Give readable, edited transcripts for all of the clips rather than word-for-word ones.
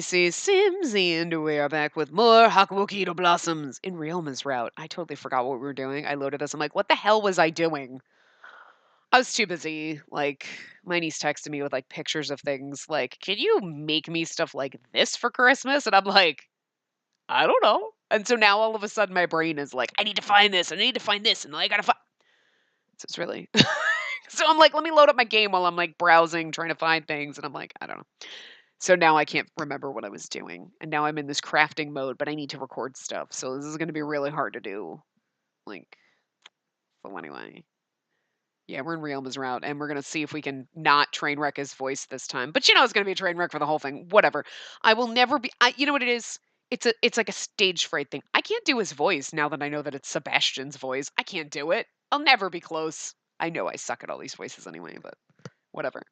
Spacey, Simsy, and we are back with more Hakuoki Blossoms in Ryoma's route. I totally forgot what we were doing. I loaded this. I'm like, what the hell was I doing? I was too busy. Like, my niece texted me with like pictures of things. Like, can you make me stuff like this for Christmas? And I'm like, I don't know. And so now all of a sudden my brain is like, I need to find this. I need to find this. And I gotta find. So it's really. So I'm like, let me load up my game while I'm like browsing, trying to find things. And I'm like, I don't know. So now I can't remember what I was doing. And now I'm in this crafting mode, but I need to record stuff. So this is going to be really hard to do. Like, so anyway. Yeah, we're in Realma's route, and we're going to see if we can not train wreck his voice this time. But you know it's going to be a train wreck for the whole thing. Whatever. I will never be. You know what it is? It's like a stage fright thing. I can't do his voice now that I know that it's Sebastian's voice. I can't do it. I'll never be close. I know I suck at all these voices anyway, but whatever.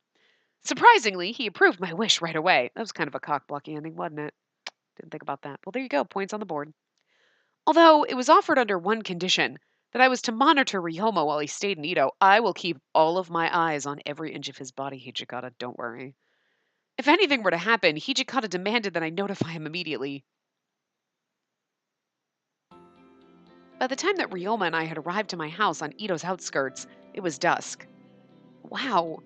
Surprisingly, he approved my wish right away. That was kind of a cock-blocky ending, wasn't it? Didn't think about that. Well, there you go. Points on the board. Although it was offered under one condition, that I was to monitor Ryoma while he stayed in Edo. I will keep all of my eyes on every inch of his body, Hijikata. Don't worry. If anything were to happen, Hijikata demanded that I notify him immediately. By the time that Ryoma and I had arrived to my house on Edo's outskirts, it was dusk. Wow.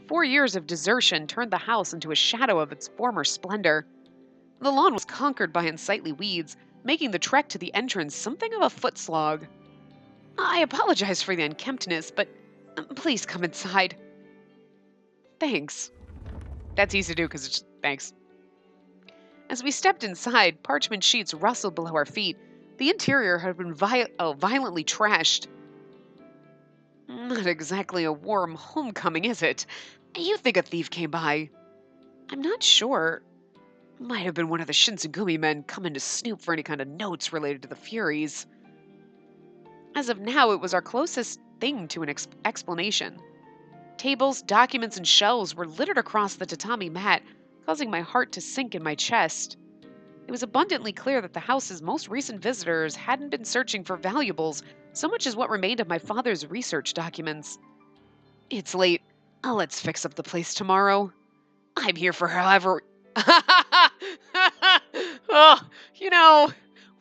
4 years of desertion turned the house into a shadow of its former splendor. The lawn was conquered by unsightly weeds, making the trek to the entrance something of a foot slog. I apologize for the unkemptness, but please come inside. Thanks. That's easy to do because it's just, thanks. As we stepped inside, parchment sheets rustled below our feet. The interior had been violently trashed. Not exactly a warm homecoming, is it? You think a thief came by? I'm not sure. Might have been one of the Shinsengumi men coming to snoop for any kind of notes related to the Furies. As of now, it was our closest thing to an explanation. Tables, documents, and shelves were littered across the tatami mat, causing my heart to sink in my chest. It was abundantly clear that the house's most recent visitors hadn't been searching for valuables so much as what remained of my father's research documents. It's late. Let's fix up the place tomorrow. I'm here for however. Oh, you know,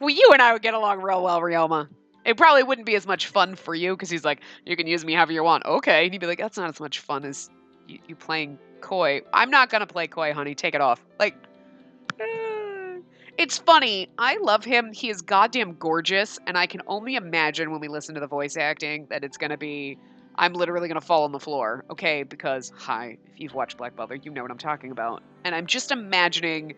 well, you and I would get along real well, Ryoma. It probably wouldn't be as much fun for you because he's like, you can use me however you want. Okay. And he'd be like, that's not as much fun as you playing Koi. I'm not going to play Koi, honey. Take it off. Like, it's funny. I love him. He is goddamn gorgeous. And I can only imagine when we listen to the voice acting that it's going to be, I'm literally going to fall on the floor. Okay. Because, hi, if you've watched Black Butler, you know what I'm talking about. And I'm just imagining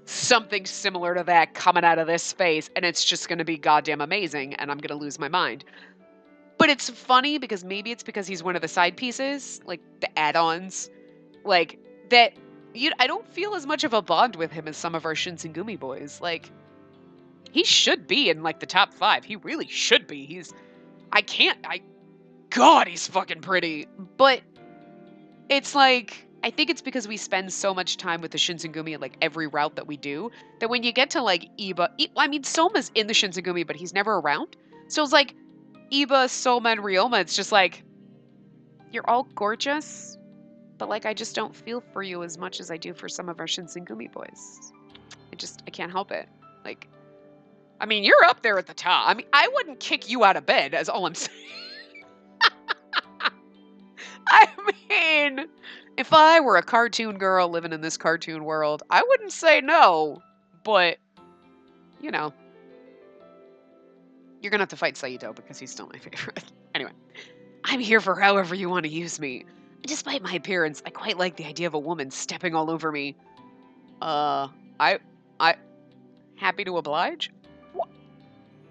something similar to that coming out of this space, and it's just going to be goddamn amazing, and I'm going to lose my mind. But it's funny because maybe it's because he's one of the side pieces, like the add-ons, like that. I don't feel as much of a bond with him as some of our Shinsengumi boys. Like, he should be in like the top 5. He really should be. God, he's fucking pretty. But it's like, I think it's because we spend so much time with the Shinsengumi in like every route that we do, that when you get to like Soma's in the Shinsengumi, but he's never around. So it's like Iba, Soma, and Ryoma, it's just like, you're all gorgeous, but like I just don't feel for you as much as I do for some of our Shinsengumi boys. I can't help it. Like, I mean, you're up there at the top. I mean, I wouldn't kick you out of bed, as all I'm saying. I mean, if I were a cartoon girl living in this cartoon world, I wouldn't say no, but, you know, you're going to have to fight Saito because he's still my favorite. Anyway, I'm here for however you want to use me. Despite my appearance, I quite like the idea of a woman stepping all over me. I, happy to oblige? What?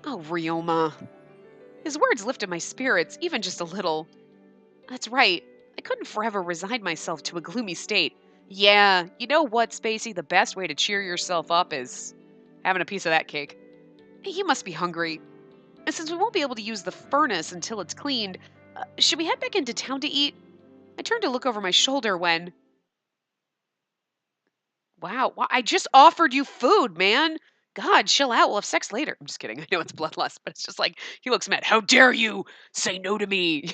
Oh, Ryoma. His words lifted my spirits, even just a little. That's right. I couldn't forever resign myself to a gloomy state. Yeah, you know what, Spacey? The best way to cheer yourself up is having a piece of that cake. You must be hungry. And since we won't be able to use the furnace until it's cleaned, should we head back into town to eat? I turned to look over my shoulder when... Wow, I just offered you food, man. God, chill out. We'll have sex later. I'm just kidding. I know it's bloodlust, but it's just like, he looks mad. How dare you say no to me?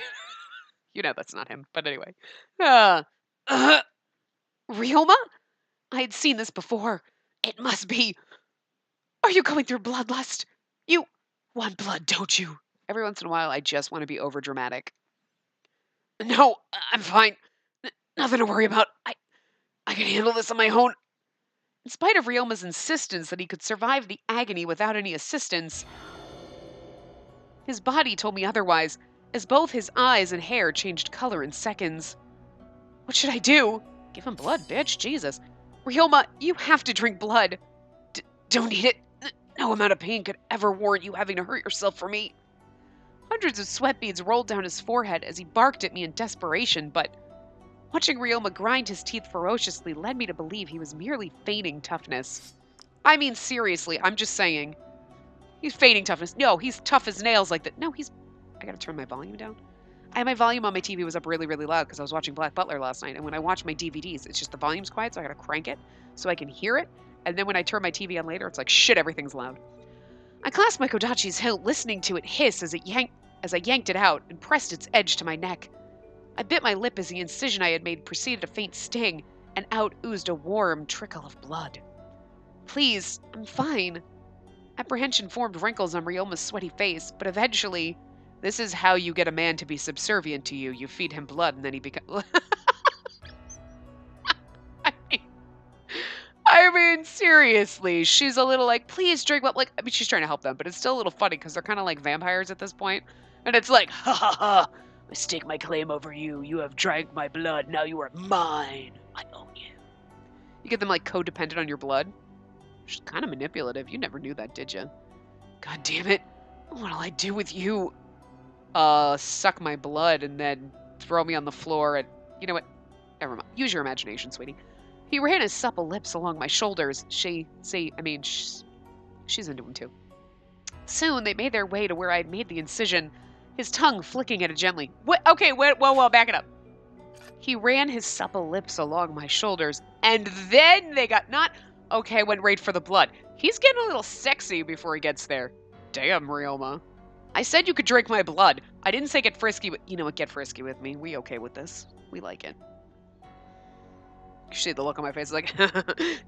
You know that's not him. But anyway. Ryoma? I had seen this before. It must be. Are you going through bloodlust? You want blood, don't you? Every once in a while, I just want to be overdramatic. No, I'm fine. Nothing to worry about. I can handle this on my own. In spite of Ryoma's insistence that he could survive the agony without any assistance, his body told me otherwise, as both his eyes and hair changed color in seconds. What should I do? Give him blood, bitch. Jesus. Ryoma, you have to drink blood. Don't need it. No amount of pain could ever warrant you having to hurt yourself for me. Hundreds of sweat beads rolled down his forehead as he barked at me in desperation, but watching Ryoma grind his teeth ferociously led me to believe he was merely feigning toughness. I mean, seriously, I'm just saying. He's feigning toughness. No, he's tough as nails like that. No, he's... I gotta turn my volume down. My volume on my TV was up really, really loud because I was watching Black Butler last night, and when I watch my DVDs, it's just the volume's quiet, so I gotta crank it so I can hear it, and then when I turn my TV on later, it's like, shit, everything's loud. I clasped my Kodachi's hilt, listening to it hiss as I yanked it out and pressed its edge to my neck. I bit my lip as the incision I had made proceeded to faint sting, and out oozed a warm trickle of blood. Please, I'm fine. Apprehension formed wrinkles on Ryoma's sweaty face, but eventually, this is how you get a man to be subservient to you. You feed him blood, and then he becomes... I mean, seriously, she's a little like, please drink what, like, I mean, she's trying to help them, but it's still a little funny because they're kind of like vampires at this point. And it's like, ha ha ha, I stake my claim over you. You have drank my blood. Now you are mine. I own you. You get them like codependent on your blood. She's kind of manipulative. You never knew that, did you? God damn it. What'll I do with you? Suck my blood and then throw me on the floor and, you know what? Never mind. Use your imagination, sweetie. He ran his supple lips along my shoulders. She's into him too. Soon they made their way to where I had made the incision, his tongue flicking at it gently. What? Okay, whoa, back it up. He ran his supple lips along my shoulders, and then they got not... Okay, went right for the blood. He's getting a little sexy before he gets there. Damn, Ryoma. I said you could drink my blood. I didn't say get frisky, but you know what? Get frisky with me. We okay with this. We like it. You see the look on my face like,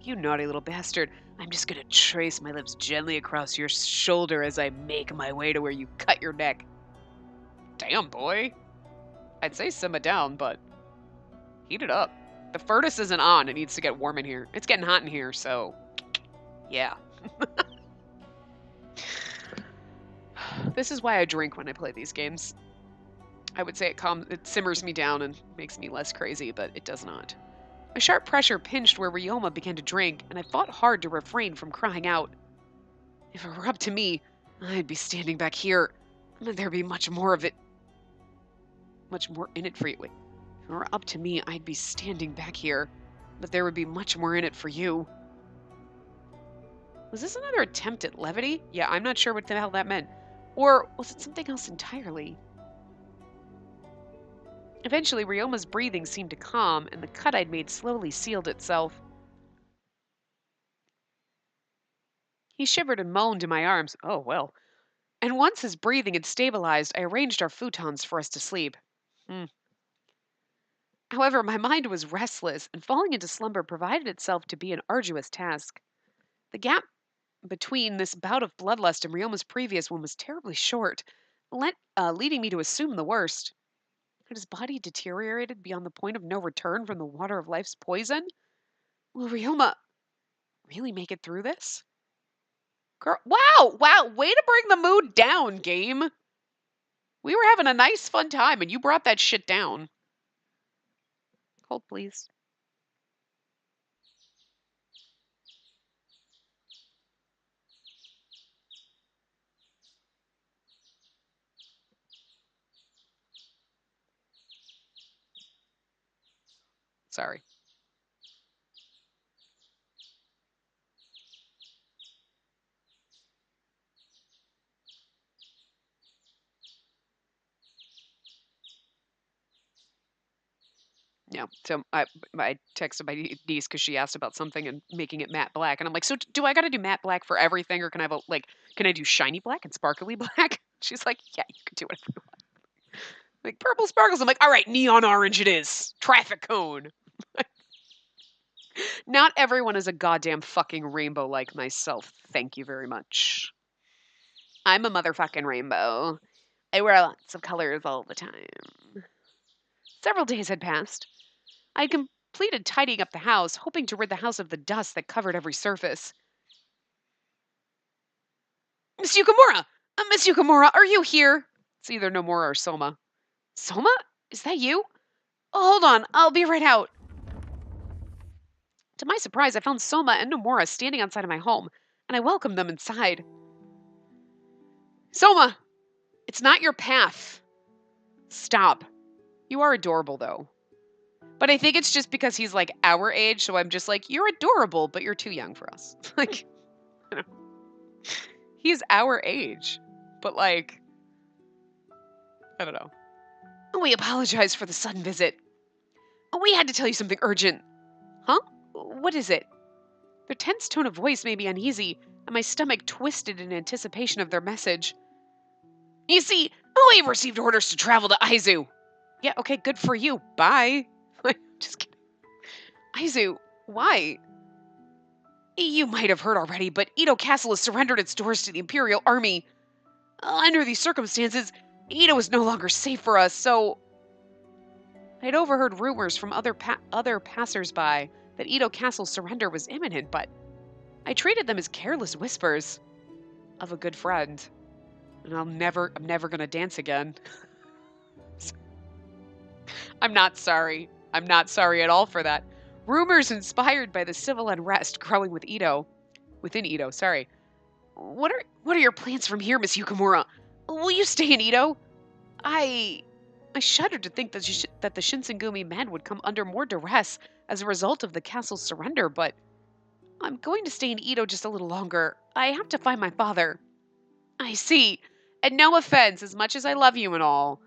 you naughty little bastard. I'm just gonna trace my lips gently across your shoulder as I make my way to where you cut your neck. Damn, boy. I'd say simmer down, but heat it up. The furnace isn't on. It needs to get warm in here. It's getting hot in here, so yeah. This is why I drink when I play these games. I would say it simmers me down and makes me less crazy, but it does not. A sharp pressure pinched where Ryoma began to drink, and I fought hard to refrain from crying out. If it were up to me, I'd be standing back here, and there'd be much more in it for you. Wait. If it were up to me, I'd be standing back here, but there would be much more in it for you. Was this another attempt at levity? Yeah, I'm not sure what the hell that meant. Or was it something else entirely? Eventually, Ryoma's breathing seemed to calm, and the cut I'd made slowly sealed itself. He shivered and moaned in my arms. Oh, well. And once his breathing had stabilized, I arranged our futons for us to sleep. However, my mind was restless, and falling into slumber provided itself to be an arduous task. The gap between this bout of bloodlust and Ryoma's previous one was terribly short, leading me to assume the worst. Had his body deteriorated beyond the point of no return from the water of life's poison? Will Ryoma really make it through this? Girl, wow, way to bring the mood down, game. We were having a nice, fun time, and you brought that shit down. Hold, please. Sorry. No. So I texted my niece because she asked about something and making it matte black, and I'm like, so do I got to do matte black for everything, or can I have can I do shiny black and sparkly black? She's like, yeah, you can do whatever you want. Like purple sparkles. I'm like, all right, neon orange it is. Traffic cone. Not everyone is a goddamn fucking rainbow like myself. Thank you very much. I'm a motherfucking rainbow. I wear lots of colors all the time. Several days had passed. I had completed tidying up the house, hoping to rid the house of the dust that covered every surface. Miss Yukamura! Miss Yukamura, are you here? It's either Nomura or Soma. Soma? Is that you? Oh, hold on, I'll be right out. To my surprise, I found Soma and Nomura standing outside of my home, and I welcomed them inside. Soma! It's not your path. Stop. You are adorable, though. But I think it's just because he's like our age, so I'm just like, you're adorable, but you're too young for us. Like, I don't know. He's our age, but like, I don't know. We apologize for the sudden visit. We had to tell you something urgent. Huh? What is it? Their tense tone of voice made me uneasy, and my stomach twisted in anticipation of their message. You see, we've received orders to travel to Aizu. Yeah, okay, good for you. Bye. Just kidding. Aizu, why? You might have heard already, but Edo Castle has surrendered its doors to the Imperial Army. Under these circumstances, Edo is no longer safe for us, so... I'd overheard rumors from other passers-by that Edo Castle's surrender was imminent, but I treated them as careless whispers of a good friend. And I'm never gonna dance again. I'm not sorry. I'm not sorry at all for that. Rumors inspired by the civil unrest growing within Edo, sorry. What are your plans from here, Miss Yukamura? Will you stay in Edo? I shuddered to think that the Shinsengumi men would come under more duress as a result of the castle's surrender, but I'm going to stay in Edo just a little longer. I have to find my father. I see. And no offense, as much as I love you and all,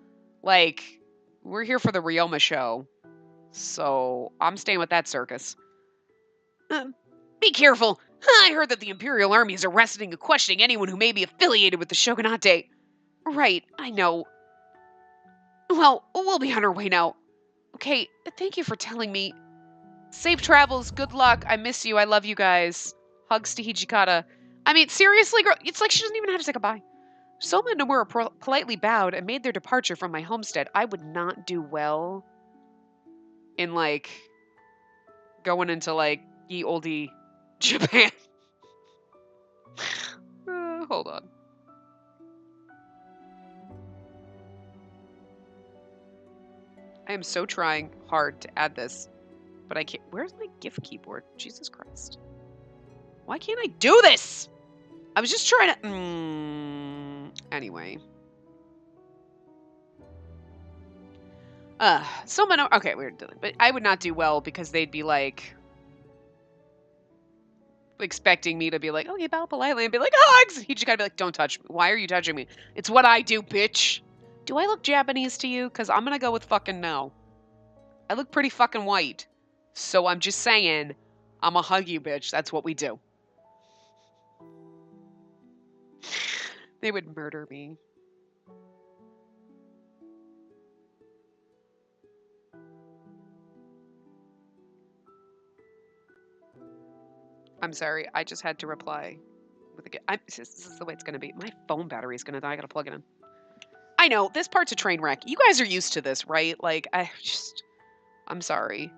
like, we're here for the Ryoma show. So, I'm staying with that circus. Be careful. I heard that the Imperial Army is arresting and questioning anyone who may be affiliated with the Shogunate. Right, I know. Well, we'll be on our way now. Okay, thank you for telling me. Safe travels, good luck, I miss you, I love you guys. Hugs to Hijikata. I mean, seriously, girl, it's like she doesn't even know how to say goodbye. Soma and Nomura politely bowed and made their departure from my homestead. I would not do well in, like, going into, like, ye olde Japan. Hold on. I am so trying hard to add this, but I can't. Where's my GIF keyboard? Jesus Christ. Why can't I do this? I was just trying to... Anyway. Soma, okay, we're done. But I would not do well because they'd be like... expecting me to be like, okay, bow politely, and be like, hugs! He just gotta be like, don't touch me. Why are you touching me? It's what I do, bitch. Do I look Japanese to you? Because I'm gonna go with fucking no. I look pretty fucking white. So I'm just saying, I'ma hug you, bitch. That's what we do. They would murder me. I'm sorry, I just had to reply with a this is the way it's gonna be. My phone battery is gonna die. I gotta plug it in. I know, this part's a train wreck. You guys are used to this, right? Like, I'm sorry.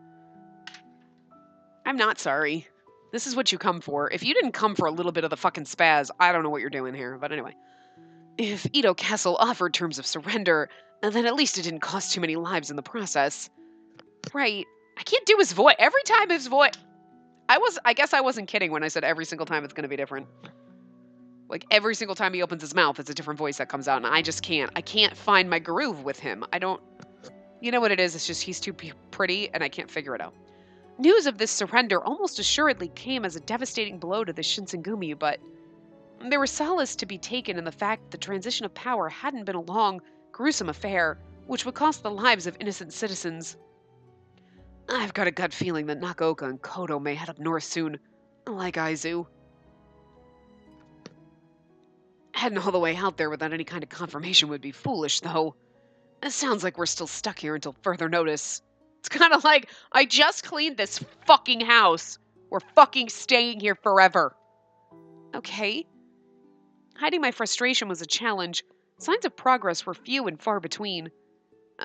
I'm not sorry. This is what you come for. If you didn't come for a little bit of the fucking spaz, I don't know what you're doing here. But anyway. If Edo Castle offered terms of surrender, then at least it didn't cost too many lives in the process. Right. I can't do his voice. Every time his voice... I guess I wasn't kidding when I said every single time it's going to be different. Like, every single time he opens his mouth, it's a different voice that comes out, and I just can't. I can't find my groove with him. I don't... You know what it is? It's just he's too pretty, and I can't figure it out. News of this surrender almost assuredly came as a devastating blow to the Shinsengumi, but there was solace to be taken in the fact that the transition of power hadn't been a long, gruesome affair, which would cost the lives of innocent citizens. I've got a gut feeling that Nakaoka and Kodo may head up north soon, like Aizu. Heading all the way out there without any kind of confirmation would be foolish, though. It sounds like we're still stuck here until further notice. It's kind of like, I just cleaned this fucking house. We're fucking staying here forever. Okay. Hiding my frustration was a challenge. Signs of progress were few and far between.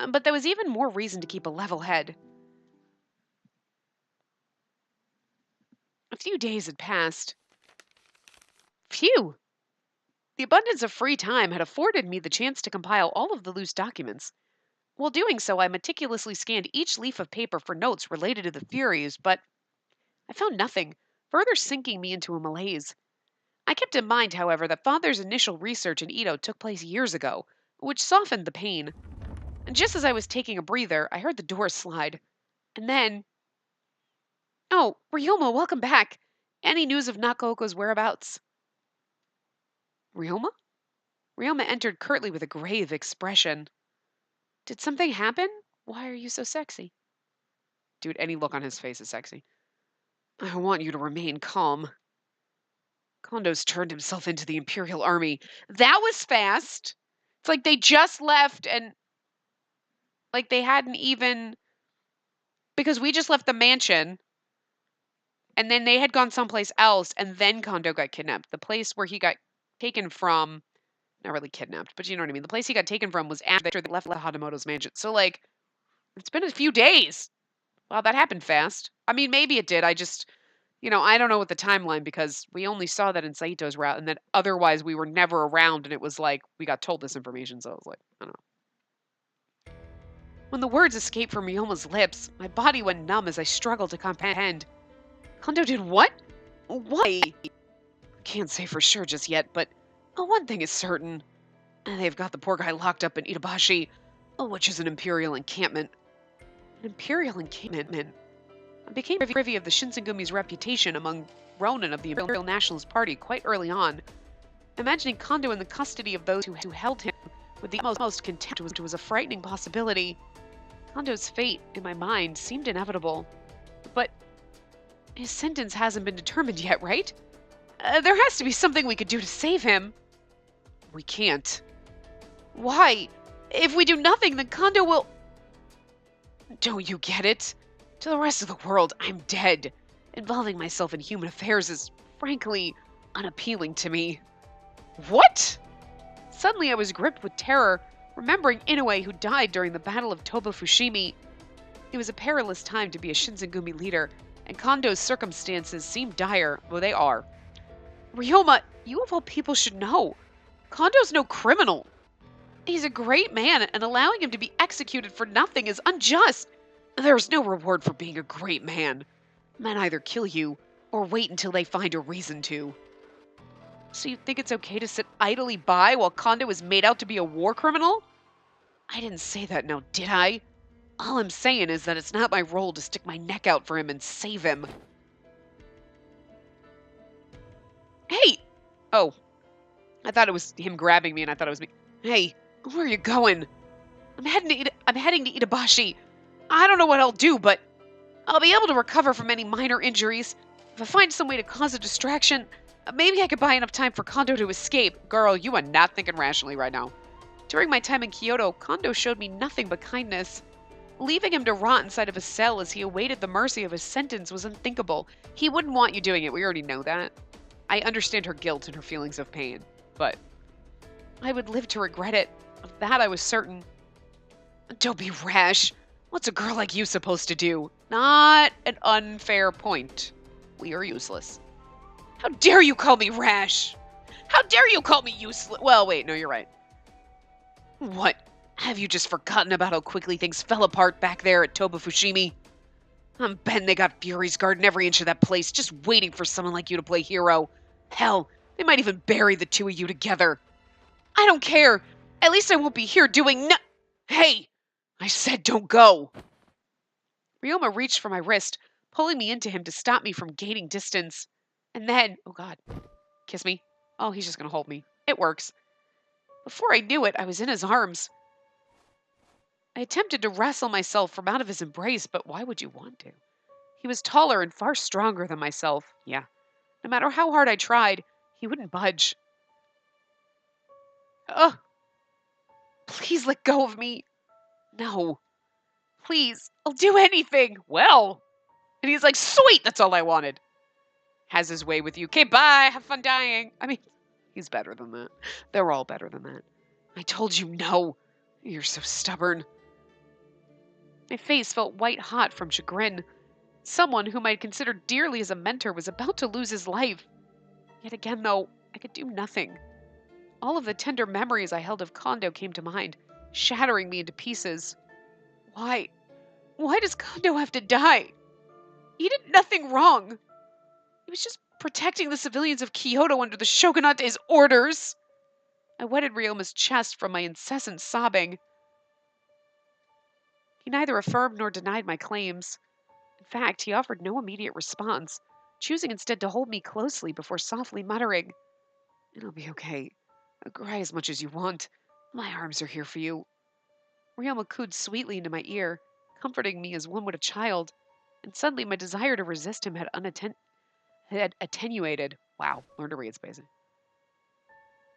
But there was even more reason to keep a level head. A few days had passed. Phew! The abundance of free time had afforded me the chance to compile all of the loose documents. While doing so, I meticulously scanned each leaf of paper for notes related to the Furies, but I found nothing, further sinking me into a malaise. I kept in mind, however, that Father's initial research in Ito took place years ago, which softened the pain. And just as I was taking a breather, I heard the door slide. And then... Oh, Ryoma, welcome back! Any news of Nakaoko's whereabouts? Ryoma? Ryoma entered curtly with a grave expression. Did something happen? Why are you so sexy? Dude, any look on his face is sexy. I want you to remain calm. Kondo's turned himself into the Imperial Army. That was fast. It's like they just left and like they hadn't even, because we just left the mansion and then they had gone someplace else and then Kondo got kidnapped. The place where he got taken from, not really kidnapped, but you know what I mean. The place he got taken from was after they left Hatamoto's mansion. So like it's been a few days. Wow, that happened fast. I mean, maybe it did. I just, I don't know what the timeline, because we only saw that in Saito's route, and then otherwise we were never around, and it was like we got told this information, so I was like, I don't know. When the words escaped from Ryoma's lips, my body went numb as I struggled to comprehend. Kondo did what? Why? Can't say for sure just yet, but one thing is certain. They've got the poor guy locked up in Itabashi, which is an Imperial encampment. An Imperial encampment? I became privy of the Shinsengumi's reputation among Ronin of the Imperial Nationalist Party quite early on. Imagining Kondo in the custody of those who held him with the utmost contempt was a frightening possibility. Kondo's fate, in my mind, seemed inevitable. But his sentence hasn't been determined yet, right? There has to be something we could do to save him. We can't. Why? If we do nothing, then Kondo will... Don't you get it? To the rest of the world, I'm dead. Involving myself in human affairs is, frankly, unappealing to me. What? Suddenly I was gripped with terror, remembering Inoue who died during the Battle of Toba Fushimi. It was a perilous time to be a Shinsengumi leader, and Kondo's circumstances seemed dire, well they are. Ryoma, you of all people should know. Kondo's no criminal. He's a great man, and allowing him to be executed for nothing is unjust. There's no reward for being a great man. Men either kill you, or wait until they find a reason to. So you think it's okay to sit idly by while Kondo is made out to be a war criminal? I didn't say that now, did I? All I'm saying is that it's not my role to stick my neck out for him and save him. Hey! Oh. I thought it was him grabbing me, and I thought it was me. Hey, where are you going? I'm heading to Itabashi. I don't know what I'll do, but I'll be able to recover from any minor injuries. If I find some way to cause a distraction, maybe I could buy enough time for Kondo to escape. Girl, you are not thinking rationally right now. During my time in Kyoto, Kondo showed me nothing but kindness. Leaving him to rot inside of a cell as he awaited the mercy of his sentence was unthinkable. He wouldn't want you doing it. We already know that. I understand her guilt and her feelings of pain, but I would live to regret it. Of that I was certain. Don't be rash. What's a girl like you supposed to do? Not an unfair point. We are useless. How dare you call me rash? How dare you call me useless? Well, wait, no, you're right. What? Have you just forgotten about how quickly things fell apart back there at Toba Fushimi? I'm betting they got Furies guarding every inch of that place, just waiting for someone like you to play hero. Hell, they might even bury the two of you together. I don't care. At least I won't be here doing no- Hey! I said don't go! Ryoma reached for my wrist, pulling me into him to stop me from gaining distance. And then, oh god, kiss me. Oh, he's just gonna hold me. It works. Before I knew it, I was in his arms. I attempted to wrestle myself from out of his embrace, but why would you want to? He was taller and far stronger than myself. Yeah. No matter how hard I tried, he wouldn't budge. Ugh. Please let go of me. No. Please, I'll do anything. Well. And he's like, sweet, that's all I wanted. Has his way with you. Okay, bye. Have fun dying. I mean, he's better than that. They're all better than that. I told you no. You're so stubborn. My face felt white hot from chagrin. Someone whom I had considered dearly as a mentor was about to lose his life. Yet again, though, I could do nothing. All of the tender memories I held of Kondo came to mind, shattering me into pieces. Why? Why does Kondo have to die? He did nothing wrong. He was just protecting the civilians of Kyoto under the shogunate's orders. I wetted Ryoma's chest from my incessant sobbing. He neither affirmed nor denied my claims. In fact, he offered no immediate response, choosing instead to hold me closely before softly muttering, "It'll be okay. Cry as much as you want. My arms are here for you." Ryoma cooed sweetly into my ear, comforting me as one would a child, and suddenly my desire to resist him had attenuated. Wow, learn to read, Spacey.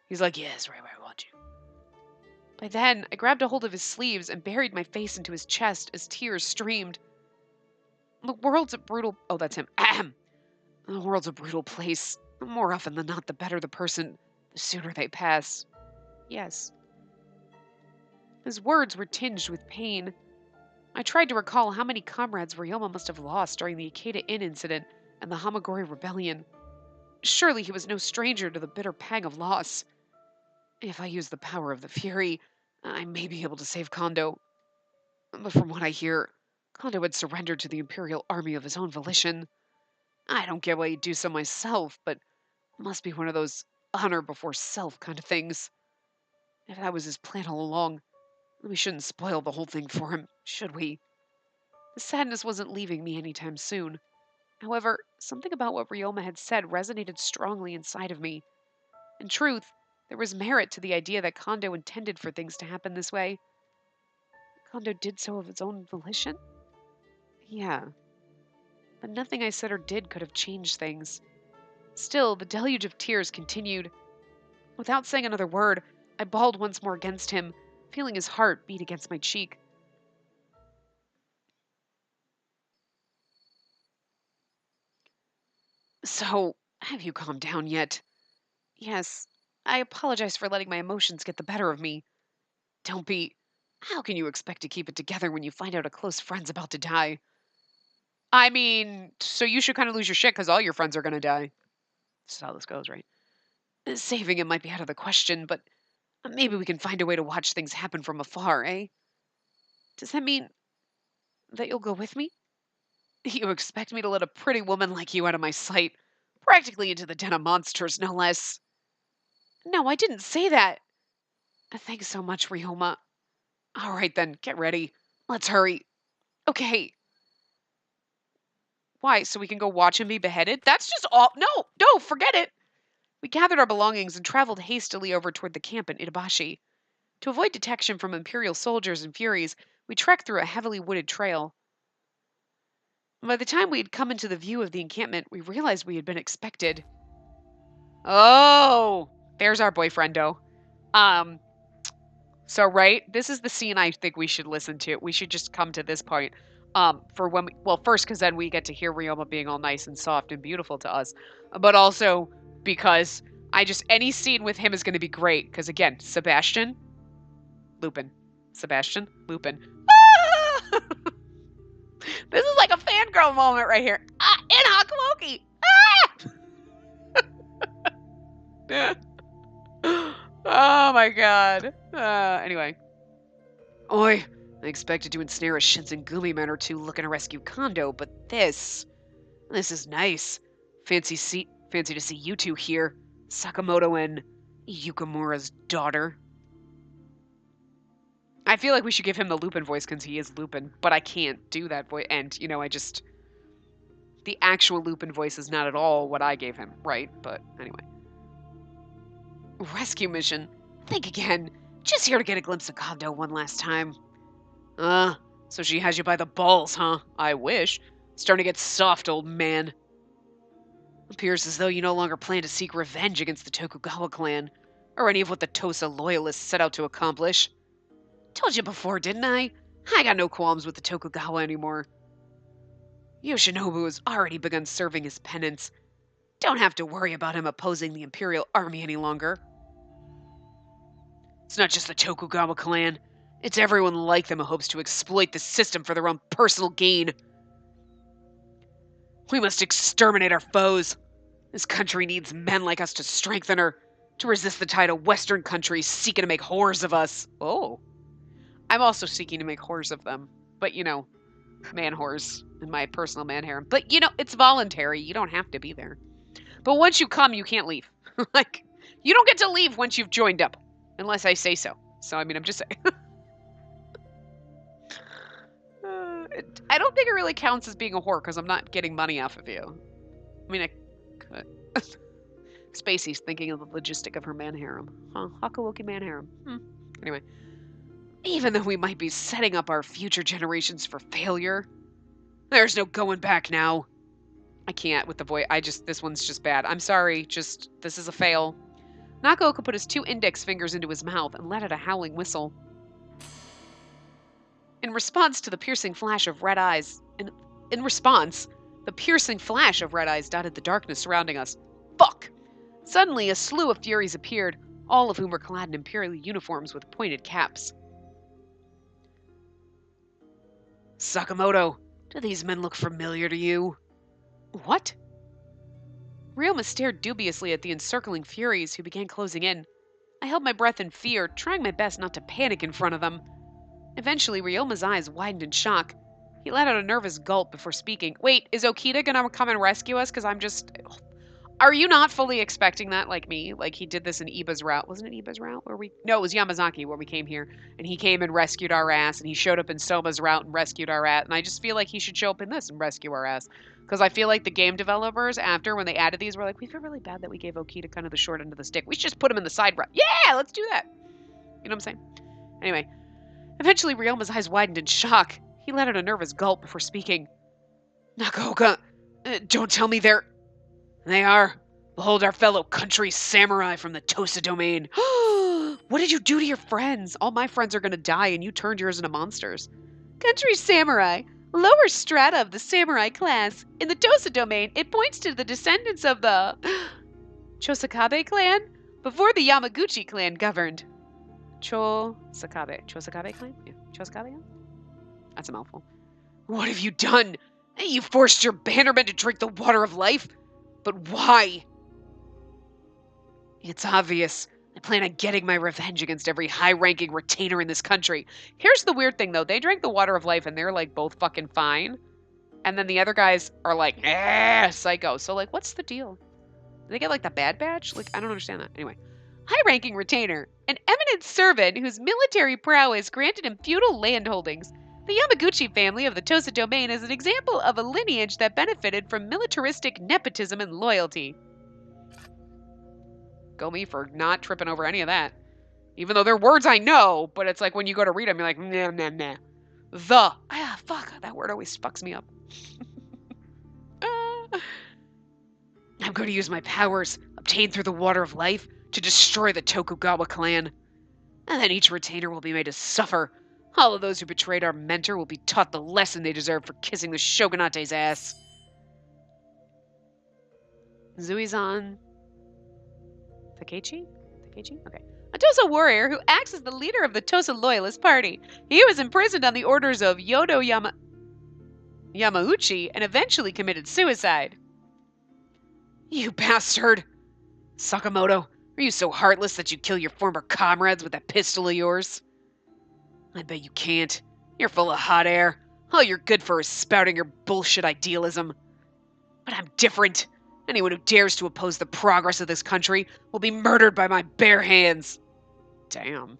He's like, yes, right where I want you. By then, I grabbed a hold of his sleeves and buried my face into his chest as tears streamed. The world's a brutal... Oh, that's him. Ahem. The world's a brutal place. More often than not, the better the person, the sooner they pass. Yes. His words were tinged with pain. I tried to recall how many comrades Ryoma must have lost during the Ikeda Inn incident and the Hamagori Rebellion. Surely he was no stranger to the bitter pang of loss. If I use the power of the Fury, I may be able to save Kondo. But from what I hear, Kondo had surrendered to the Imperial Army of his own volition. I don't get why he'd do so myself, but it must be one of those honor before self kind of things. If that was his plan all along, we shouldn't spoil the whole thing for him, should we? The sadness wasn't leaving me anytime soon. However, something about what Ryoma had said resonated strongly inside of me. In truth, there was merit to the idea that Kondo intended for things to happen this way. Kondo did so of its own volition? Yeah. But nothing I said or did could have changed things. Still, the deluge of tears continued. Without saying another word, I bawled once more against him, feeling his heart beat against my cheek. So, have you calmed down yet? Yes. I apologize for letting my emotions get the better of me. Don't be... How can you expect to keep it together when you find out a close friend's about to die? I mean, so you should kind of lose your shit because all your friends are going to die. This is how this goes, right? Saving him might be out of the question, but maybe we can find a way to watch things happen from afar, eh? Does that mean that you'll go with me? You expect me to let a pretty woman like you out of my sight, practically into the den of monsters, no less. No, I didn't say that. Thanks so much, Ryoma. All right then, get ready. Let's hurry. Okay. Why, so we can go watch him be beheaded? That's just all. No, forget it. We gathered our belongings and traveled hastily over toward the camp in Itabashi. To avoid detection from Imperial soldiers and Furies, we trekked through a heavily wooded trail. By the time we had come into the view of the encampment, we realized we had been expected. Oh, there's our boyfriendo. So right, this is the scene I think we should listen to. We should just come to this point. For when first because then we get to hear Ryoma being all nice and soft and beautiful to us, but also because any scene with him is going to be great. Because again, Sebastian, Lupin. Ah! This is like a fangirl moment right here. In Hakuoki. Ah! Oh my god. Anyway. Oi, I expected to ensnare a Shinsengumi man or two looking to rescue Kondo, but this is nice. Fancy to see you two here. Sakamoto and Yukamura's daughter. I feel like we should give him the Lupin voice because he is Lupin, but I can't do that voice. And, the actual Lupin voice is not at all what I gave him, right? But anyway. Rescue mission? Think again. Just here to get a glimpse of Kondo one last time. So she has you by the balls, huh? I wish. Starting to get soft, old man. Appears as though you no longer plan to seek revenge against the Tokugawa clan, or any of what the Tosa loyalists set out to accomplish. Told you before, didn't I? I got no qualms with the Tokugawa anymore. Yoshinobu has already begun serving his penance. Don't have to worry about him opposing the Imperial Army any longer. It's not just the Tokugawa clan. It's everyone like them who hopes to exploit the system for their own personal gain. We must exterminate our foes. This country needs men like us to strengthen her, to resist the tide of Western countries seeking to make whores of us. Oh. I'm also seeking to make whores of them. But, man whores in my personal man harem. But, it's voluntary. You don't have to be there. But once you come, you can't leave. You don't get to leave once you've joined up. Unless I say so. So, I'm just saying. I don't think it really counts as being a whore because I'm not getting money off of you. I could. Spacey's thinking of the logistic of her man harem. Huh? Hakuoki man harem. Anyway. Even though we might be setting up our future generations for failure, there's no going back now. I can't with the voice. This one's just bad. I'm sorry. This is a fail. Nakaoka put his 2 index fingers into his mouth and let out a howling whistle. In response, the piercing flash of red eyes dotted the darkness surrounding us. Fuck! Suddenly, a slew of Furies appeared, all of whom were clad in Imperial uniforms with pointed caps. Sakamoto, do these men look familiar to you? What? Ryoma stared dubiously at the encircling Furies who began closing in. I held my breath in fear, trying my best not to panic in front of them. Eventually, Ryoma's eyes widened in shock. He let out a nervous gulp before speaking. Wait, is Okita gonna come and rescue us? Because Are you not fully expecting that, like me? Like, he did this in Iba's route. Wasn't it Iba's route? No, it was Yamazaki where we came here. And he came and rescued our ass. And he showed up in Soma's route and rescued our ass. And I just feel like he should show up in this and rescue our ass. Because I feel like the game developers, after, when they added these, were like, we feel really bad that we gave Okita kind of the short end of the stick. We should just put him in the side route. Yeah, let's do that. You know what I'm saying? Anyway. Eventually, Ryoma's eyes widened in shock. He let out a nervous gulp before speaking. Nakaoka, don't tell me they're... They are. Behold our fellow country samurai from the Tosa domain. What did you do to your friends? All my friends are going to die and you turned yours into monsters. Country samurai. Lower strata of the samurai class. In the Tosa domain, it points to the descendants of the... Chosakabe clan? Before the Yamaguchi clan governed. Chosakabe clan? Yeah, Chosakabe? That's a mouthful. What have you done? You forced your bannermen to drink the water of life? But why? It's obvious. I plan on getting my revenge against every high-ranking retainer in this country. Here's the weird thing, though. They drank the water of life, and they're, both fucking fine. And then the other guys are like, psycho. So, what's the deal? Do they get, the bad badge? I don't understand that. Anyway. High-ranking retainer. An eminent servant whose military prowess granted him feudal land holdings. The Yamaguchi family of the Tosa domain is an example of a lineage that benefited from militaristic nepotism and loyalty. Go me for not tripping over any of that. Even though they're words I know, but it's like when you go to read them, you're like, nah. Fuck, that word always fucks me up. I'm going to use my powers, obtained through the water of life, to destroy the Tokugawa clan. And then each retainer will be made to suffer. All of those who betrayed our mentor will be taught the lesson they deserve for kissing the shogunate's ass. Zuizan Takechi? Okay. A Tosa warrior who acts as the leader of the Tosa Loyalist Party. He was imprisoned on the orders of Yodo Yamauchi and eventually committed suicide. You bastard! Sakamoto, are you so heartless that you kill your former comrades with that pistol of yours? I bet you can't. You're full of hot air. All you're good for is spouting your bullshit idealism. But I'm different. Anyone who dares to oppose the progress of this country will be murdered by my bare hands. Damn.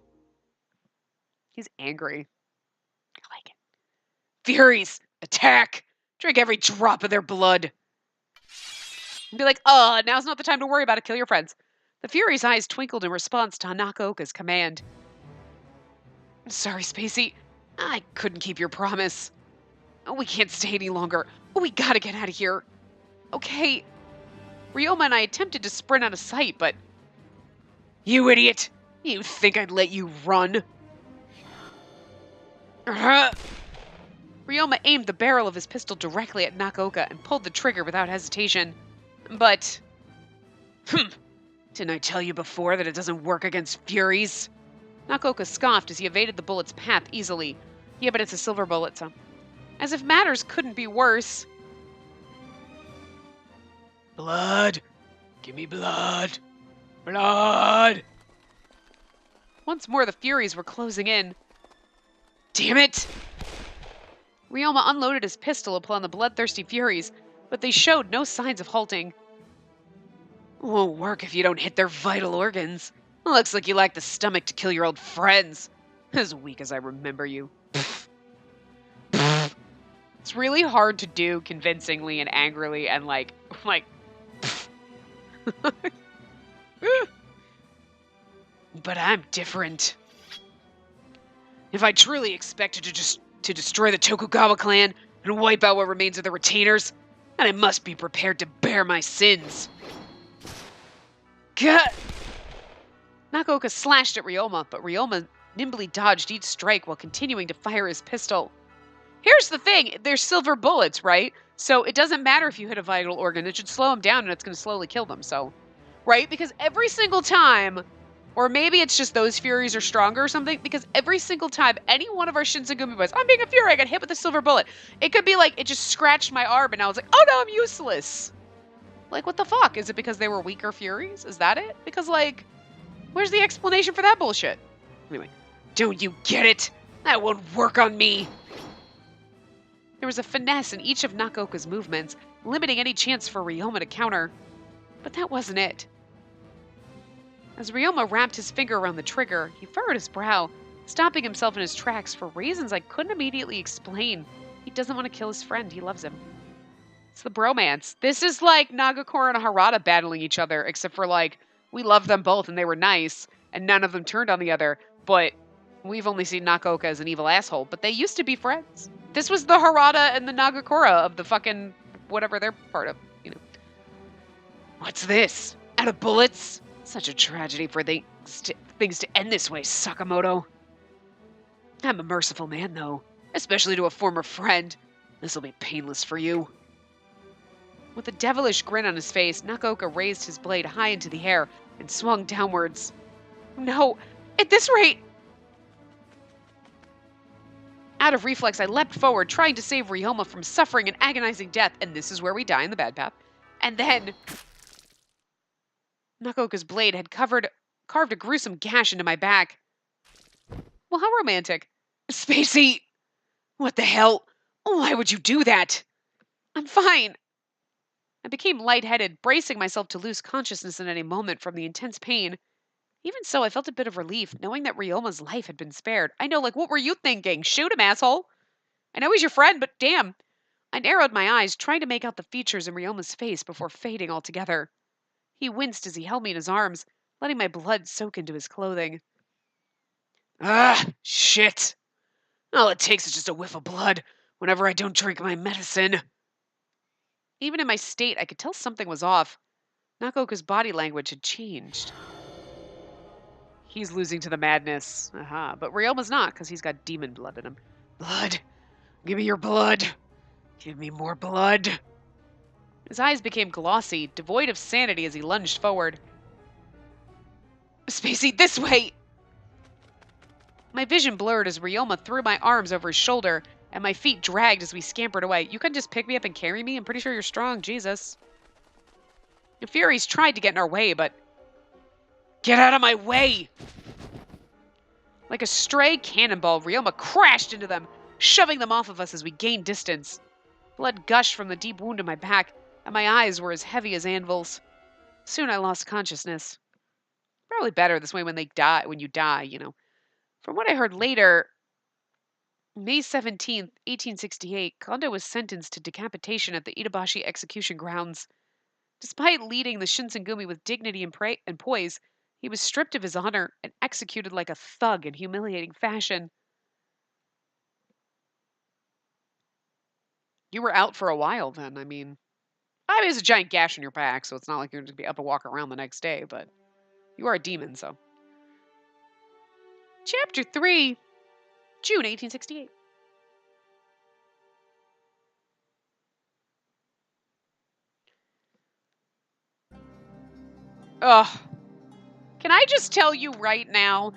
He's angry. I like it. Furies, attack! Drink every drop of their blood. And be like, now's not the time to worry about it. Kill your friends. The Fury's eyes twinkled in response to Nakaoka's command. Sorry, Spacey. I couldn't keep your promise. We can't stay any longer. We gotta get out of here. Okay. Ryoma and I attempted to sprint out of sight, but... You idiot! You think I'd let you run? Ryoma aimed the barrel of his pistol directly at Nakoka and pulled the trigger without hesitation. But... Didn't I tell you before that it doesn't work against Furies? Nakoka scoffed as he evaded the bullet's path easily. Yeah, but it's a silver bullet, so... As if matters couldn't be worse. Blood! Give me blood! Blood! Once more the Furies were closing in. Damn it! Ryoma unloaded his pistol upon the bloodthirsty Furies, but they showed no signs of halting. Won't work if you don't hit their vital organs. Looks like you lack the stomach to kill your old friends. As weak as I remember you. It's really hard to do convincingly and angrily and like... But I'm different. If I truly expected to destroy the Tokugawa clan and wipe out what remains of the retainers, then I must be prepared to bear my sins. Gah! Nakoka slashed at Ryoma, but Ryoma nimbly dodged each strike while continuing to fire his pistol. Here's the thing, they're silver bullets, right? So it doesn't matter if you hit a vital organ, it should slow them down and it's going to slowly kill them, so... Right? Because every single time, or maybe it's just those Furies are stronger or something, because every single time any one of our Shinsengumi boys, I'm being a Fury, I got hit with a silver bullet. It could be like, it just scratched my arm and I was like, oh no, I'm useless. Like, what the fuck? Is it because they were weaker Furies? Is that it? Because, like, where's the explanation for that bullshit? Anyway, don't you get it? That won't work on me. There was a finesse in each of Nakoka's movements, limiting any chance for Ryoma to counter. But that wasn't it. As Ryoma wrapped his finger around the trigger, he furrowed his brow, stopping himself in his tracks for reasons I couldn't immediately explain. He doesn't want to kill his friend. He loves him. It's the bromance. This is like Nagakura and Harada battling each other, except for, like, we loved them both and they were nice, and none of them turned on the other, but we've only seen Nakoka as an evil asshole, but they used to be friends. This was the Harada and the Nagakura of the fucking whatever they're part of, you know. What's this? Out of bullets? Such a tragedy for things to end this way, Sakamoto. I'm a merciful man, though, especially to a former friend. This'll be painless for you. With a devilish grin on his face, Nakoka raised his blade high into the air and swung downwards. No, at this rate... Out of reflex, I leapt forward, trying to save Ryoma from suffering an agonizing death, and this is where we die in the bad path. And then... Nakoka's blade had carved a gruesome gash into my back. Well, how romantic. Spacey! What the hell? Why would you do that? I'm fine. I became lightheaded, bracing myself to lose consciousness at any moment from the intense pain. Even so, I felt a bit of relief, knowing that Ryoma's life had been spared. I know, like, what were you thinking? Shoot him, asshole! I know he's your friend, but damn! I narrowed my eyes, trying to make out the features in Ryoma's face before fading altogether. He winced as he held me in his arms, letting my blood soak into his clothing. Ah, shit! All it takes is just a whiff of blood whenever I don't drink my medicine. Even in my state, I could tell something was off. Nakoka's body language had changed. He's losing to the madness. But Ryoma's not, because he's got demon blood in him. Blood! Give me your blood! Give me more blood! His eyes became glossy, devoid of sanity as he lunged forward. Spacey, this way! My vision blurred as Ryoma threw my arms over his shoulder, and my feet dragged as we scampered away. You couldn't just pick me up and carry me? I'm pretty sure you're strong, Jesus. The Furies tried to get in our way, but... Get out of my way! Like a stray cannonball, Ryoma crashed into them, shoving them off of us as we gained distance. Blood gushed from the deep wound in my back, and my eyes were as heavy as anvils. Soon I lost consciousness. Probably better this way when you die, you know. From what I heard later, May 17th, 1868, Kondo was sentenced to decapitation at the Itabashi execution grounds. Despite leading the Shinsengumi with dignity and poise, he was stripped of his honor and executed like a thug in humiliating fashion. You were out for a while then, I mean, there's a giant gash in your back, so it's not like you're going to be up and walk around the next day, but you are a demon, so. Chapter 3, June 1868. Ugh. Can I just tell you right now,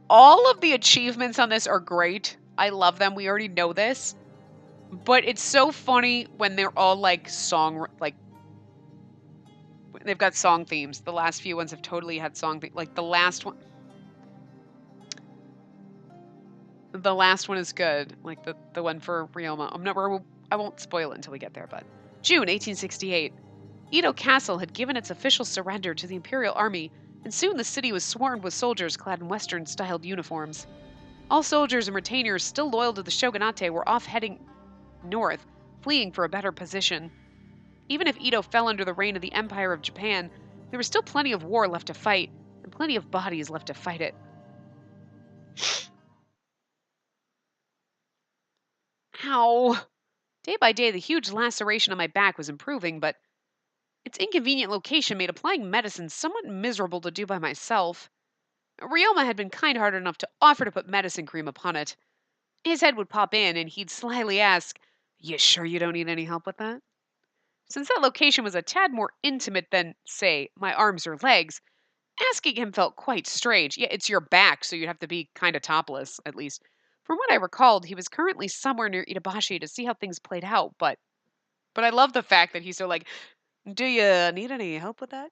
all of the achievements on this are great. I love them. We already know this. But it's so funny when they're all like they've got song themes. The last few ones have totally had song themes. Like the last one is good. Like the one for Ryoma. I won't spoil it until we get there, but June 1868. Edo Castle had given its official surrender to the Imperial Army, and soon the city was swarmed with soldiers clad in Western-styled uniforms. All soldiers and retainers still loyal to the shogunate were off heading north, fleeing for a better position. Even if Edo fell under the reign of the Empire of Japan, there was still plenty of war left to fight, and plenty of bodies left to fight it. Ow! Day by day, the huge laceration on my back was improving, but its inconvenient location made applying medicine somewhat miserable to do by myself. Ryoma had been kind-hearted enough to offer to put medicine cream upon it. His head would pop in, and he'd slyly ask, "You sure you don't need any help with that?" Since that location was a tad more intimate than, say, my arms or legs, asking him felt quite strange. Yeah, it's your back, so you'd have to be kind of topless, at least. From what I recalled, he was currently somewhere near Itabashi to see how things played out, but I love the fact that he's so like, "Do you need any help with that?"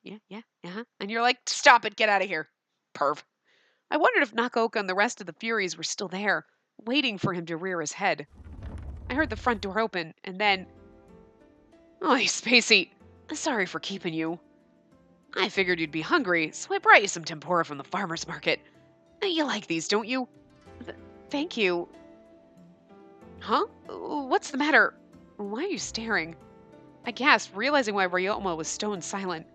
Yeah, uh-huh. And you're like, "Stop it, get out of here." Perv. I wondered if Nakaoka and the rest of the Furies were still there, waiting for him to rear his head. I heard the front door open, and then... "Oh, Spacey, sorry for keeping you. I figured you'd be hungry, so I brought you some tempura from the farmer's market. You like these, don't you?" Thank you." "Huh? What's the matter? Why are you staring?" I gasped, realizing why Ryoma was stone silent.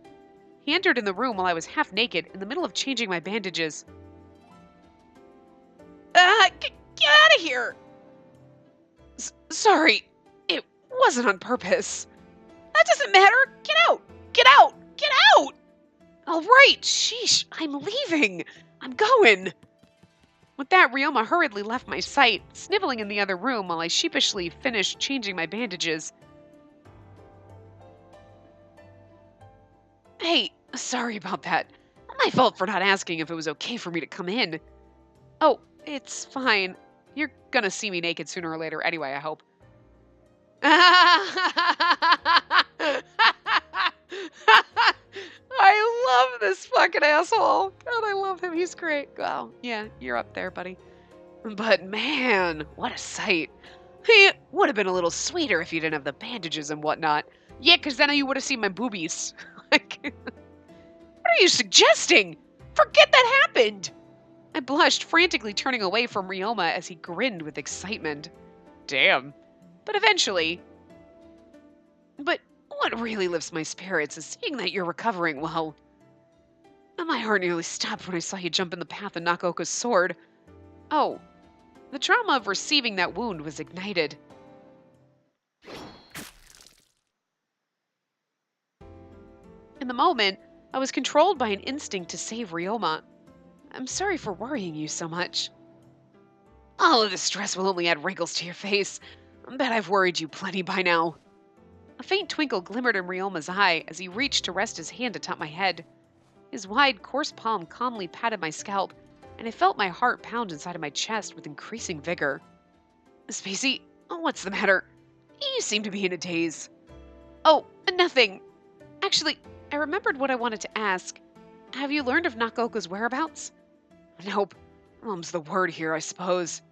He entered in the room while I was half naked, in the middle of changing my bandages. Get out of here!" Sorry, it wasn't on purpose." "That doesn't matter. Get out! Get out! Get out!" "All right, sheesh, I'm leaving. I'm going." With that, Ryoma hurriedly left my sight, sniveling in the other room while I sheepishly finished changing my bandages. "Hey, sorry about that. My fault for not asking if it was okay for me to come in." "Oh, it's fine. You're gonna see me naked sooner or later anyway, I hope." I love this fucking asshole. God, I love him. He's great. Wow. Yeah, you're up there, buddy. But man, what a sight. It would have been a little sweeter if you didn't have the bandages and whatnot. Yeah, because then you would have seen my boobies. Like, what are you suggesting? Forget that happened. I blushed, frantically turning away from Ryoma as he grinned with excitement. Damn. But eventually... But what really lifts my spirits is seeing that you're recovering well. My heart nearly stopped when I saw you jump in the path of Nakaoka's sword. Oh, the trauma of receiving that wound was ignited. In the moment, I was controlled by an instinct to save Ryoma. I'm sorry for worrying you so much. All of this stress will only add wrinkles to your face. I bet I've worried you plenty by now. A faint twinkle glimmered in Ryoma's eye as he reached to rest his hand atop my head. His wide, coarse palm calmly patted my scalp, and I felt my heart pound inside of my chest with increasing vigor. Spacey, what's the matter? You seem to be in a daze. Oh, nothing. Actually, I remembered what I wanted to ask. Have you learned of Nakaoka's whereabouts? Nope. Mum's the word here, I suppose.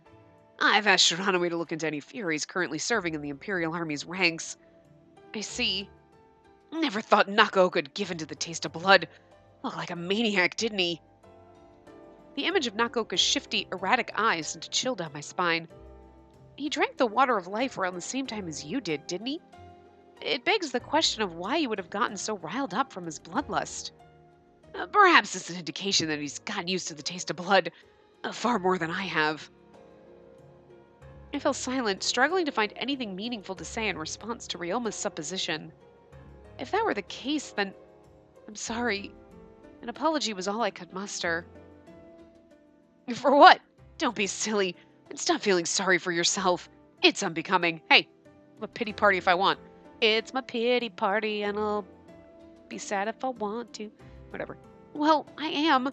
I've asked Shiranui to look into any Furies currently serving in the Imperial Army's ranks. I see. Never thought Nakaoka'd given to the taste of blood. Looked like a maniac, didn't he? The image of Nakaoka's shifty, erratic eyes sent a chill down my spine. He drank the water of life around the same time as you did, didn't he? It begs the question of why he would have gotten so riled up from his bloodlust. Perhaps it's an indication that he's gotten used to the taste of blood, far more than I have. I fell silent, struggling to find anything meaningful to say in response to Ryoma's supposition. If that were the case, then I'm sorry. An apology was all I could muster. For what? Don't be silly, and stop feeling sorry for yourself. It's unbecoming. Hey, I'm a pity party if I want. It's my pity party, and I'll... be sad if I want to. Whatever. Well, I am.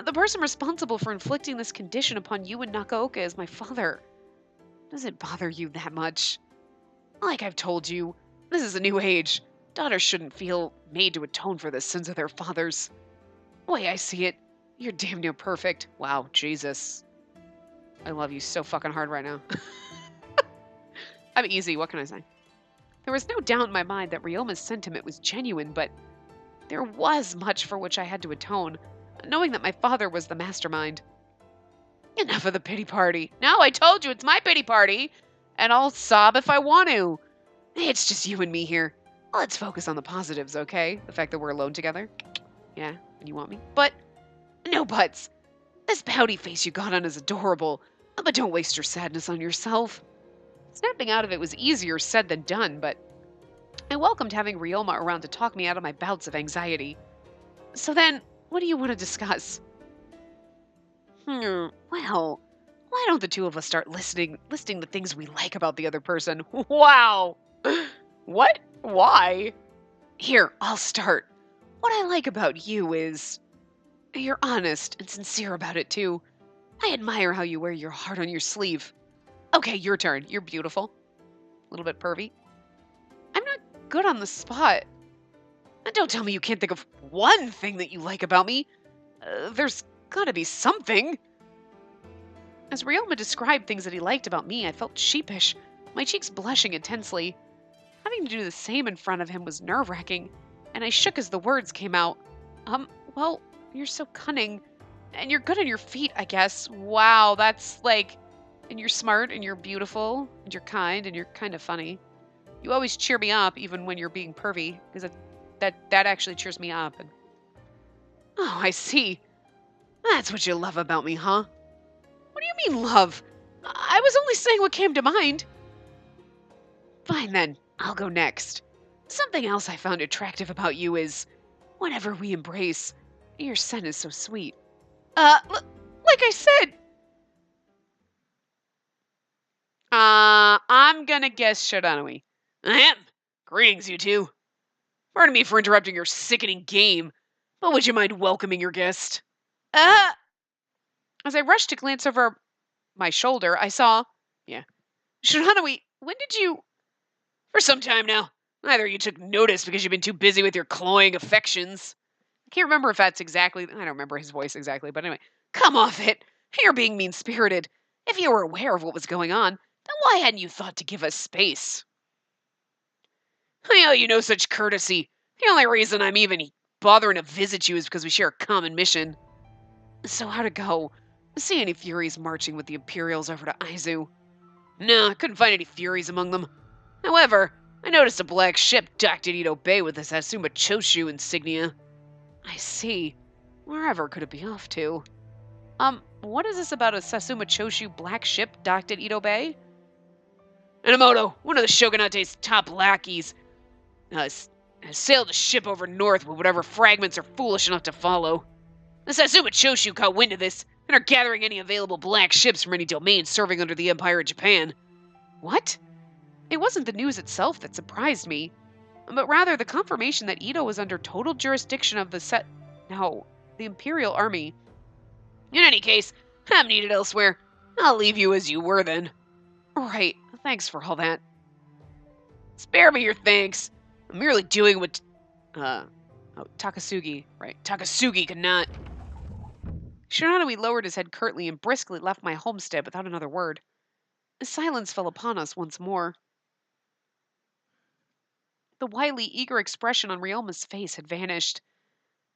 The person responsible for inflicting this condition upon you and Nakaoka is my father. Does it bother you that much? Like I've told you, this is a new age. Daughters shouldn't feel made to atone for the sins of their fathers. The way I see it, you're damn near perfect. Wow, Jesus. I love you so fucking hard right now. I'm easy, what can I say? There was no doubt in my mind that Ryoma's sentiment was genuine, but there was much for which I had to atone, knowing that my father was the mastermind. Enough of the pity party. No, I told you it's my pity party, and I'll sob if I want to. It's just you and me here. Let's focus on the positives, okay? The fact that we're alone together. Yeah, and you want me? But, no buts. This pouty face you got on is adorable, but don't waste your sadness on yourself. Snapping out of it was easier said than done, but I welcomed having Ryoma around to talk me out of my bouts of anxiety. So then, what do you want to discuss? Well, why don't the two of us start listing the things we like about the other person? Wow! What? Why? Here, I'll start. What I like about you is you're honest and sincere about it too. I admire how you wear your heart on your sleeve. Okay, your turn. You're beautiful. A little bit pervy. I'm not good on the spot. Don't tell me you can't think of one thing that you like about me. There's gotta be something. As Ryoma described things that he liked about me, I felt sheepish, my cheeks blushing intensely. Having to do the same in front of him was nerve-wracking, and I shook as the words came out. Well, you're so cunning, and you're good on your feet, I guess. Wow, that's like... And you're smart, and you're beautiful, and you're kind, and you're kind of funny. You always cheer me up, even when you're being pervy, because that actually cheers me up. And... Oh, I see. That's what you love about me, huh? What do you mean, love? I was only saying what came to mind. Fine, then. I'll go next. Something else I found attractive about you is, whenever we embrace, your scent is so sweet. Like I said... I'm gonna guess Shiranui. Ahem. Greetings, you two. Pardon me for interrupting your sickening game, but would you mind welcoming your guest? As I rushed to glance over my shoulder, I saw... Yeah. Shiranui, when did you... For some time now. Either you took notice because you've been too busy with your cloying affections. I can't remember if that's exactly... I don't remember his voice exactly, but anyway. Come off it. You're being mean-spirited. If you were aware of what was going on, then why hadn't you thought to give us space? I owe you no such courtesy. The only reason I'm even bothering to visit you is because we share a common mission. So how'd it go? See any Furies marching with the Imperials over to Aizu? No, I couldn't find any Furies among them. However, I noticed a black ship docked at Edo Bay with the Satsuma Choshu insignia. I see. Wherever could it be off to? What is this about a Satsuma Choshu black ship docked at Edo Bay? Enomoto, one of the Shogunate's top lackeys, has sailed a ship over north with whatever fragments are foolish enough to follow. The Satsuma Choshu caught wind of this and are gathering any available black ships from any domain serving under the Empire of Japan. What? It wasn't the news itself that surprised me, but rather the confirmation that Edo was under total jurisdiction of the Imperial Army. In any case, I'm needed elsewhere. I'll leave you as you were then. Right, thanks for all that. Spare me your thanks. I'm merely doing what... Takasugi. Right, Takasugi could not... Shiranui lowered his head curtly and briskly left my homestead without another word. Silence fell upon us once more. The wily, eager expression on Ryoma's face had vanished.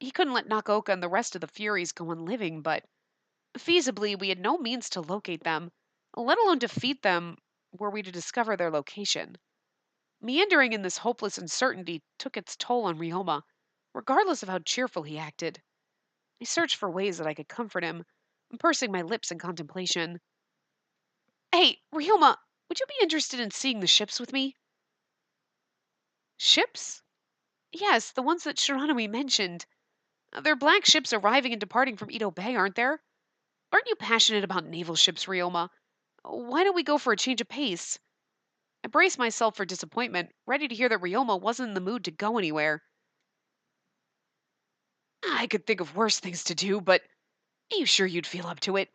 He couldn't let Nakaoka and the rest of the Furies go on living, but feasibly we had no means to locate them, let alone defeat them were we to discover their location. Meandering in this hopeless uncertainty took its toll on Ryoma, regardless of how cheerful he acted. I searched for ways that I could comfort him, pursing my lips in contemplation. Hey, Ryoma, would you be interested in seeing the ships with me? Ships? Yes, the ones that Shiranui mentioned. They're black ships arriving and departing from Edo Bay, aren't there? Aren't you passionate about naval ships, Ryoma? Why don't we go for a change of pace? I braced myself for disappointment, ready to hear that Ryoma wasn't in the mood to go anywhere. I could think of worse things to do, but are you sure you'd feel up to it?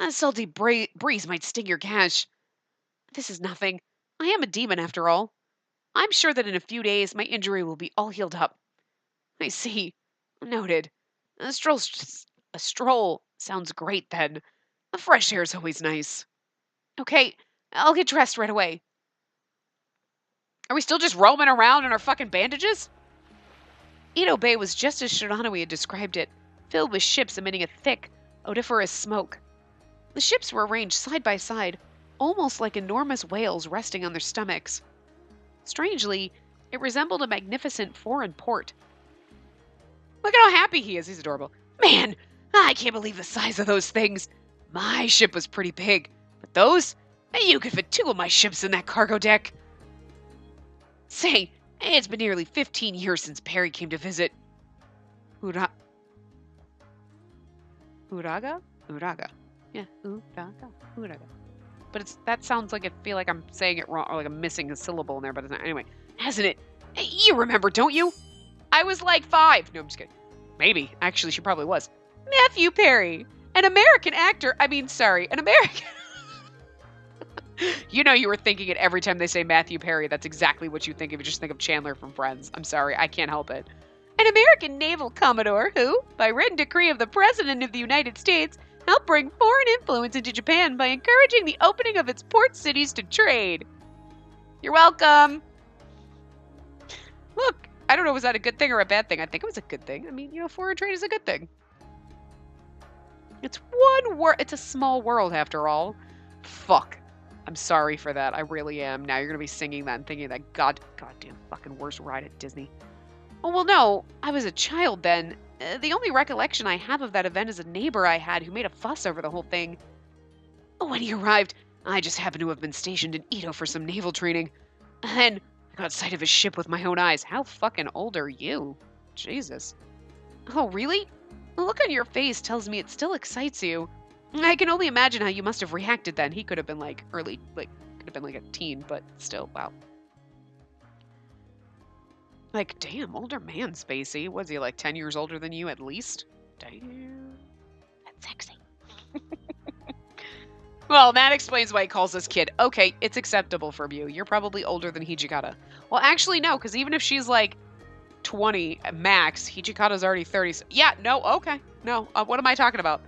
A salty breeze might sting your gash. This is nothing. I am a demon after all. I'm sure that in a few days my injury will be all healed up. I see. Noted. A stroll, a stroll sounds great then. The fresh air is always nice. Okay, I'll get dressed right away. Are we still just roaming around in our fucking bandages? Edo Bay was just as Shiranui had described it, filled with ships emitting a thick, odoriferous smoke. The ships were arranged side by side, almost like enormous whales resting on their stomachs. Strangely, it resembled a magnificent foreign port. Look at how happy he is. He's adorable. Man, I can't believe the size of those things. My ship was pretty big, but those, you could fit 2 of my ships in that cargo deck. Say, it's been nearly 15 years since Perry came to visit. Uraga? Uraga. Yeah, Uraga. But that sounds like I feel like I'm saying it wrong, or like I'm missing a syllable in there, but it's not. Anyway, hasn't it? You remember, don't you? I was like 5. No, I'm just kidding. Maybe. Actually, she probably was. Matthew Perry. An American actor. An American. You know you were thinking it every time they say Matthew Perry. That's exactly what you think if you just think of Chandler from Friends. I'm sorry. I can't help it. An American naval commodore who, by written decree of the President of the United States, helped bring foreign influence into Japan by encouraging the opening of its port cities to trade. You're welcome. Look, I don't know, was that a good thing or a bad thing? I think it was a good thing. I mean, foreign trade is a good thing. It's it's a small world after all. Fuck. I'm sorry for that. I really am. Now you're going to be singing that and thinking that goddamn fucking worst ride at Disney. Oh, well, no. I was a child then. The only recollection I have of that event is a neighbor I had who made a fuss over the whole thing. When he arrived, I just happened to have been stationed in Edo for some naval training. And then I got sight of his ship with my own eyes. How fucking old are you? Jesus. Oh, really? The look on your face tells me it still excites you. I can only imagine how you must have reacted then. He could have been like could have been like a teen, but still, wow. Like, damn, older man, Spacey. Was he like 10 years older than you at least? Damn. That's sexy. Well, that explains why he calls us kid. Okay, it's acceptable from you. You're probably older than Hijikata. Well, actually, no, because even if she's like 20 max, Hijikata's already 30. So, yeah, no, okay. No, what am I talking about?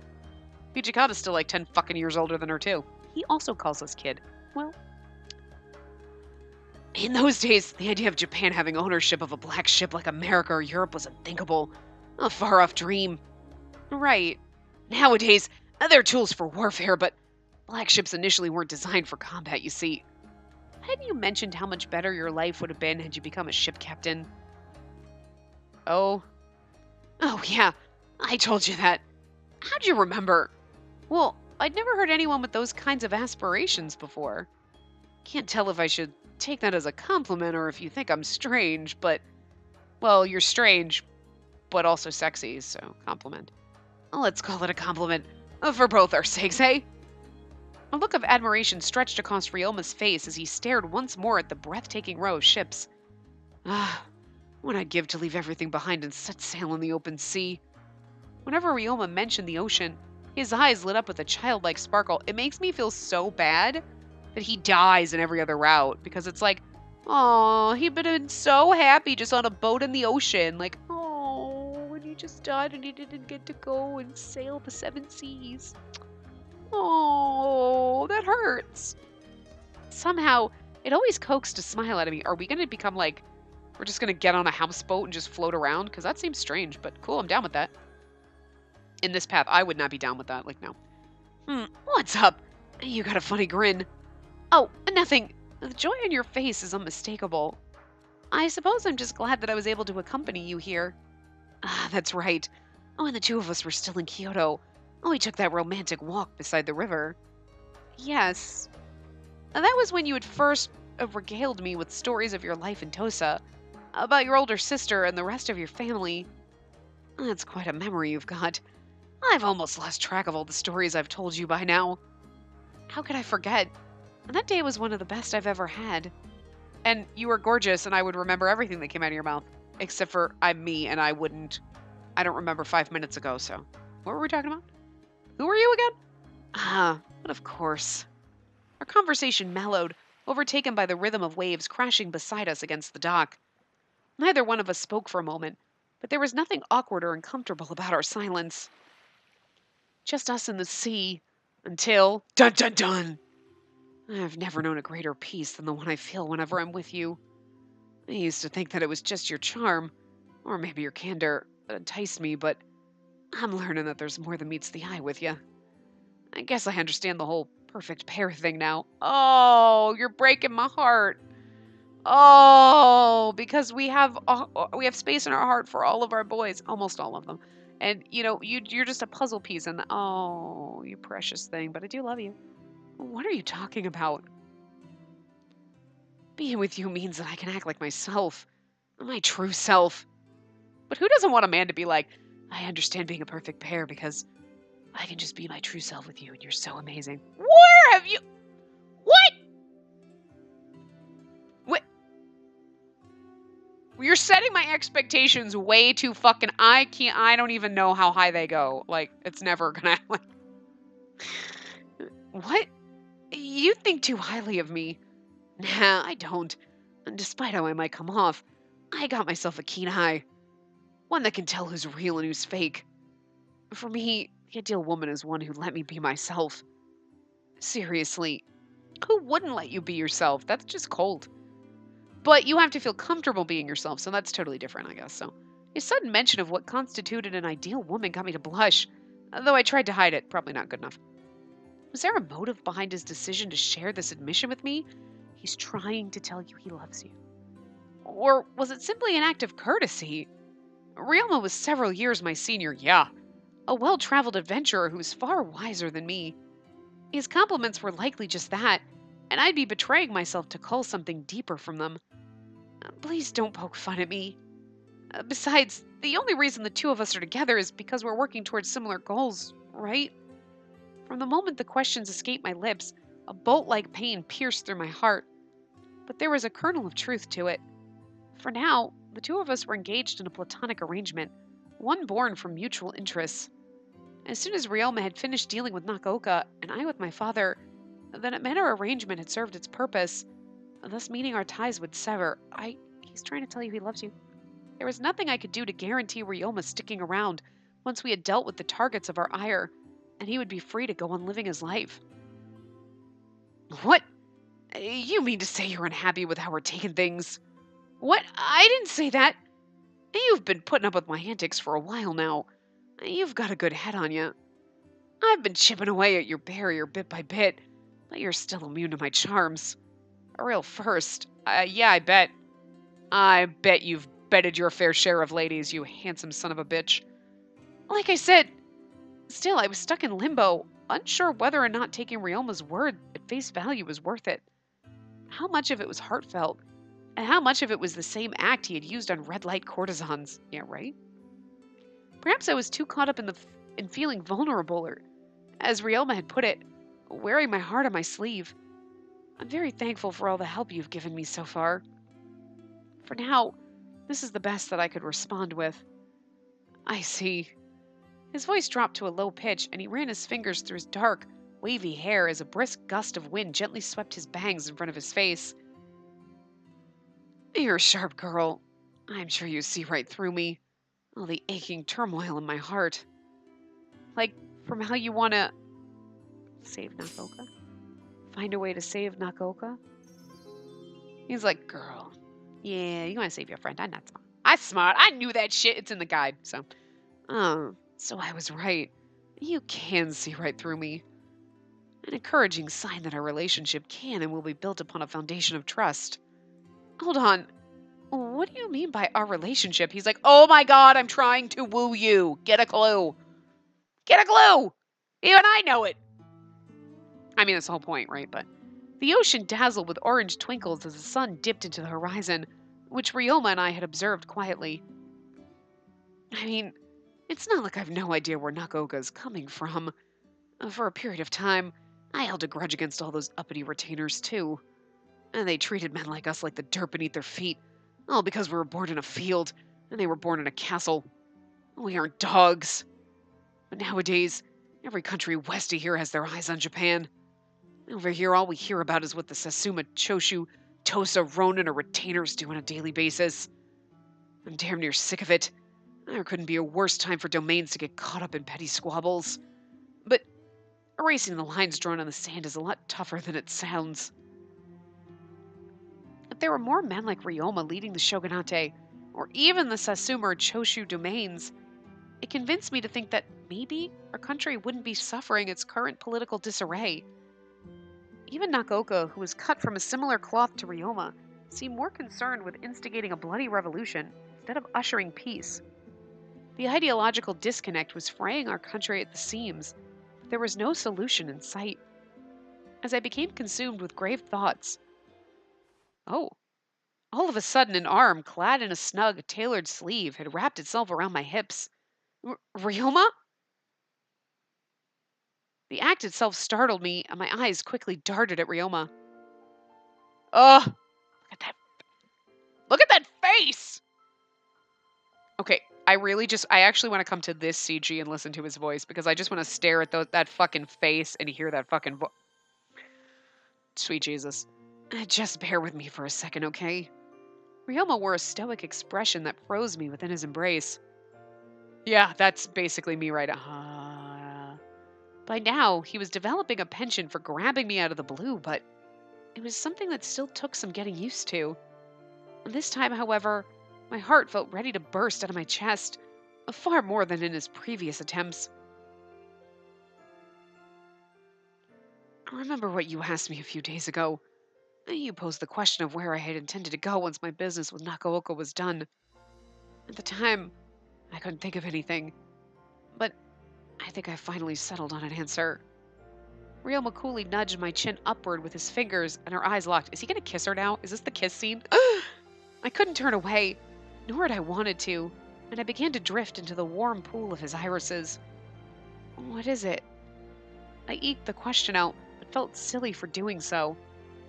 Hijikata's still like 10 fucking years older than her, too. He also calls us kid. Well, in those days, the idea of Japan having ownership of a black ship like America or Europe was unthinkable. A far-off dream. Right. Nowadays, there are tools for warfare, but black ships initially weren't designed for combat, you see. Hadn't you mentioned how much better your life would have been had you become a ship captain? Oh, yeah, I told you that. How'd you remember? Well, I'd never heard anyone with those kinds of aspirations before. Can't tell if I should take that as a compliment or if you think I'm strange, but... Well, you're strange, but also sexy, so compliment. Let's call it a compliment. For both our sakes, eh? A look of admiration stretched across Ryoma's face as he stared once more at the breathtaking row of ships. What I'd give to leave everything behind and set sail on the open sea. Whenever Ryoma mentioned the ocean, his eyes lit up with a childlike sparkle. It makes me feel so bad that he dies in every other route, because it's like, oh, he'd been so happy just on a boat in the ocean. Like, oh, and he just died and he didn't get to go and sail the 7 seas. Oh, that hurts. Somehow, it always coaxed a smile out of me. Are we going to become like, we're just going to get on a houseboat and just float around? Because that seems strange, but cool, I'm down with that. In this path, I would not be down with that. Like, no. What's up? You got a funny grin. Oh, nothing. The joy on your face is unmistakable. I suppose I'm just glad that I was able to accompany you here. That's right. And the 2 of us were still in Kyoto. We took that romantic walk beside the river. Yes. That was when you had first regaled me with stories of your life in Tosa, about your older sister and the rest of your family. That's quite a memory you've got. I've almost lost track of all the stories I've told you by now. How could I forget? That day was one of the best I've ever had. And you were gorgeous, and I would remember everything that came out of your mouth. Except for I'm me, and I wouldn't. I don't remember 5 minutes ago, so. What were we talking about? Who are you again? But of course. Our conversation mellowed, overtaken by the rhythm of waves crashing beside us against the dock. Neither one of us spoke for a moment, but there was nothing awkward or uncomfortable about our silence. Just us and the sea, until dun dun dun! I've never known a greater peace than the one I feel whenever I'm with you. I used to think that it was just your charm, or maybe your candor, that enticed me, but I'm learning that there's more than meets the eye with you. I guess I understand the whole perfect pair thing now. Oh, you're breaking my heart. Oh, because we have space in our heart for all of our boys, almost all of them. And you're just a puzzle piece and oh, you precious thing, but I do love you. What are you talking about? Being with you means that I can act like myself, my true self. But who doesn't want a man to be like, I understand being a perfect pair because I can just be my true self with you and you're so amazing. Where have you... What? What? You're setting my expectations way too fucking... I don't even know how high they go. Like, it's never gonna... Like... What? You think too highly of me. Nah, I don't. And despite how I might come off, I got myself a keen eye. One that can tell who's real and who's fake. For me, the ideal woman is one who let me be myself. Seriously, who wouldn't let you be yourself? That's just cold. But you have to feel comfortable being yourself, so that's totally different, I guess. So, your sudden mention of what constituted an ideal woman got me to blush, though I tried to hide it. Probably not good enough. Was there a motive behind his decision to share this admission with me? He's trying to tell you he loves you. Or was it simply an act of courtesy? Ryoma was several years my senior, yeah. A well-traveled adventurer who's far wiser than me. His compliments were likely just that, and I'd be betraying myself to cull something deeper from them. Please don't poke fun at me. Besides, the only reason the two of us are together is because we're working towards similar goals, right? From the moment the questions escaped my lips, a bolt-like pain pierced through my heart. But there was a kernel of truth to it. For now, the two of us were engaged in a platonic arrangement, one born from mutual interests. As soon as Ryoma had finished dealing with Nakaoka, and I with my father, then it meant our arrangement had served its purpose, thus meaning our ties would sever. He's trying to tell you he loves you. There was nothing I could do to guarantee Ryoma sticking around once we had dealt with the targets of our ire, and he would be free to go on living his life. What? You mean to say you're unhappy with how we're taking things? What? I didn't say that. You've been putting up with my antics for a while now. You've got a good head on you. I've been chipping away at your barrier bit by bit, but you're still immune to my charms. A real first. Yeah, I bet. I bet you've betted your fair share of ladies, you handsome son of a bitch. Like I said, still, I was stuck in limbo, unsure whether or not taking Ryoma's word at face value was worth it. How much of it was heartfelt, and how much of it was the same act he had used on red light courtesans. Yeah, right? Perhaps I was too caught up in feeling vulnerable, or, as Ryoma had put it, wearing my heart on my sleeve. I'm very thankful for all the help you've given me so far. For now, this is the best that I could respond with. I see. His voice dropped to a low pitch, and he ran his fingers through his dark, wavy hair as a brisk gust of wind gently swept his bangs in front of his face. You're a sharp girl. I'm sure you see right through me. All the aching turmoil in my heart. Like, from how you want to save Nakaoka? Find a way to save Nakaoka? He's like, girl, yeah, you want to save your friend. I'm not smart. I'm smart. I knew that shit. It's in the guide, so. So I was right. You can see right through me. An encouraging sign that our relationship can and will be built upon a foundation of trust. Hold on. What do you mean by our relationship? He's like, oh my god, I'm trying to woo you. Get a clue. Get a clue! Even I know it. I mean, that's the whole point, right? But the ocean dazzled with orange twinkles as the sun dipped into the horizon, which Ryoma and I had observed quietly. I mean, it's not like I've no idea where Nakaoka's coming from. For a period of time, I held a grudge against all those uppity retainers, too. And they treated men like us like the dirt beneath their feet, all because we were born in a field, and they were born in a castle. We aren't dogs. But nowadays, every country west of here has their eyes on Japan. Over here, all we hear about is what the Satsuma, Choshu, Tosa, Ronin, or retainers do on a daily basis. I'm damn near sick of it. There couldn't be a worse time for domains to get caught up in petty squabbles. But erasing the lines drawn on the sand is a lot tougher than it sounds. If there were more men like Ryoma leading the shogunate, or even the Satsuma or Choshu domains, it convinced me to think that maybe our country wouldn't be suffering its current political disarray. Even Nagaoka, who was cut from a similar cloth to Ryoma, seemed more concerned with instigating a bloody revolution instead of ushering peace. The ideological disconnect was fraying our country at the seams, but there was no solution in sight. As I became consumed with grave thoughts, oh, all of a sudden an arm clad in a snug, tailored sleeve had wrapped itself around my hips. Ryoma? The act itself startled me, and my eyes quickly darted at Ryoma. Ugh! Look at that face! Okay, I actually want to come to this CG and listen to his voice, because I just want to stare at that fucking face and hear that fucking voice. Sweet Jesus. Just bear with me for a second, okay? Ryoma wore a stoic expression that froze me within his embrace. Yeah, that's basically me right now. By now, he was developing a penchant for grabbing me out of the blue, but it was something that still took some getting used to. This time, however, my heart felt ready to burst out of my chest, far more than in his previous attempts. I remember what you asked me a few days ago. You posed the question of where I had intended to go once my business with Nagaoka was done. At the time, I couldn't think of anything, but I think I finally settled on an answer. Ryoma coolly nudged my chin upward with his fingers, and our eyes locked. Is he gonna kiss her now? Is this the kiss scene? I couldn't turn away, nor had I wanted to, and I began to drift into the warm pool of his irises. What is it? I eked the question out, but felt silly for doing so.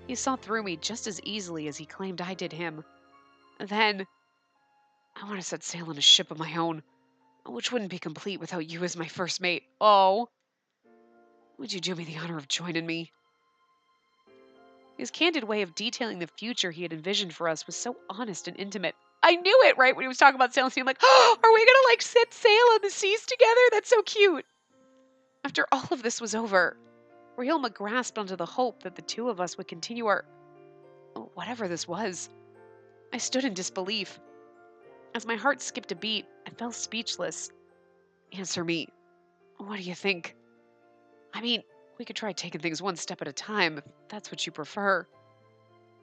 He saw through me just as easily as he claimed I did him. Then, I want to set sail on a ship of my own, which wouldn't be complete without you as my first mate. Oh! Would you do me the honor of joining me? His candid way of detailing the future he had envisioned for us was so honest and intimate. I knew it, right, when he was talking about sailing. I'm like, oh, are we gonna, like, set sail on the seas together? That's so cute. After all of this was over, Ryoma grasped onto the hope that the two of us would continue our... whatever this was. I stood in disbelief. As my heart skipped a beat, I fell speechless. Answer me. What do you think? I mean, we could try taking things one step at a time, if that's what you prefer.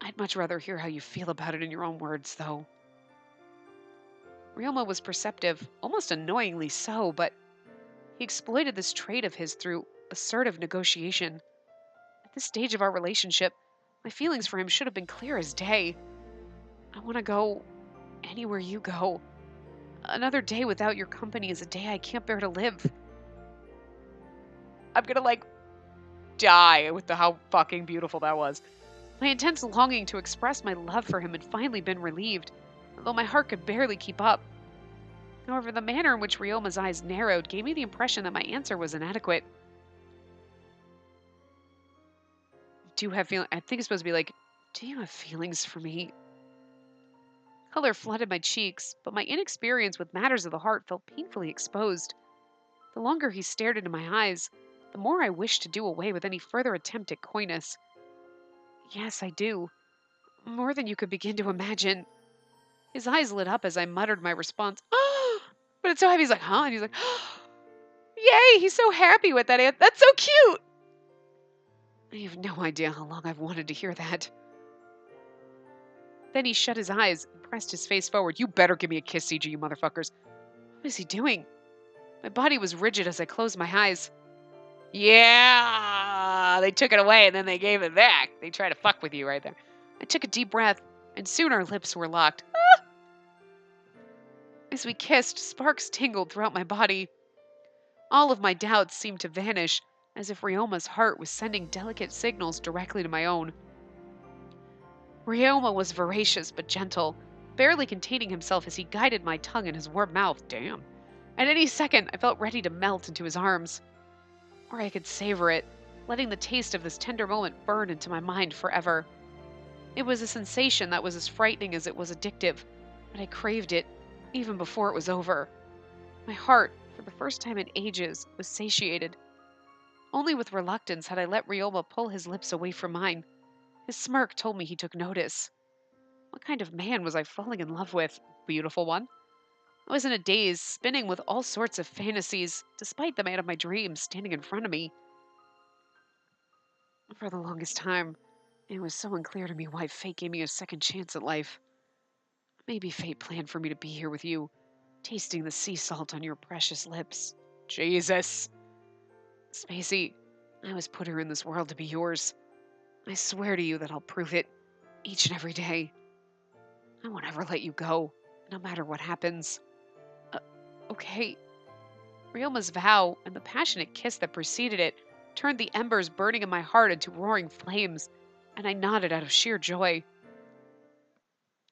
I'd much rather hear how you feel about it in your own words, though. Ryoma was perceptive, almost annoyingly so, but he exploited this trait of his through assertive negotiation. At this stage of our relationship, my feelings for him should have been clear as day. I want to go anywhere you go. Another day without your company is a day I can't bear to live. I'm gonna, like, die with how fucking beautiful that was. My intense longing to express my love for him had finally been relieved, although my heart could barely keep up. However, the manner in which Ryoma's eyes narrowed gave me the impression that my answer was inadequate. Do you have feelings? I think it's supposed to be like, do you have feelings for me? Color flooded my cheeks, but my inexperience with matters of the heart felt painfully exposed. The longer he stared into my eyes, the more I wished to do away with any further attempt at coyness. Yes, I do. More than you could begin to imagine. His eyes lit up as I muttered my response. Oh! But it's so heavy. He's like, huh? And he's like, oh, yay! He's so happy with that. That's so cute! I have no idea how long I've wanted to hear that. Then he shut his eyes and pressed his face forward. You better give me a kiss, CG, you motherfuckers. What is he doing? My body was rigid as I closed my eyes. Yeah! They took it away and then they gave it back. They try to fuck with you right there. I took a deep breath, and soon our lips were locked. Ah! As we kissed, sparks tingled throughout my body. All of my doubts seemed to vanish, as if Ryoma's heart was sending delicate signals directly to my own. Ryoma was voracious but gentle, barely containing himself as he guided my tongue in his warm mouth. Damn. At any second, I felt ready to melt into his arms. Or I could savor it, letting the taste of this tender moment burn into my mind forever. It was a sensation that was as frightening as it was addictive, but I craved it, even before it was over. My heart, for the first time in ages, was satiated. Only with reluctance had I let Ryoma pull his lips away from mine. His smirk told me he took notice. What kind of man was I falling in love with, beautiful one? I was in a daze, spinning with all sorts of fantasies, despite the man of my dreams standing in front of me. For the longest time, it was so unclear to me why fate gave me a second chance at life. Maybe fate planned for me to be here with you, tasting the sea salt on your precious lips. Jesus! Spacey, I was put here in this world to be yours. I swear to you that I'll prove it, each and every day. I won't ever let you go, no matter what happens. Uh, okay. Ryoma's vow and the passionate kiss that preceded it turned the embers burning in my heart into roaring flames, and I nodded out of sheer joy.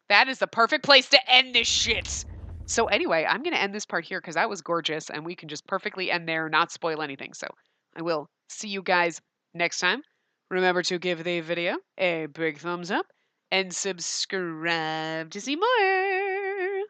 That is the perfect place to end this shit. So anyway, I'm going to end this part here because that was gorgeous, and we can just perfectly end there, not spoil anything. So I will see you guys next time. Remember to give the video a big thumbs up and subscribe to see more.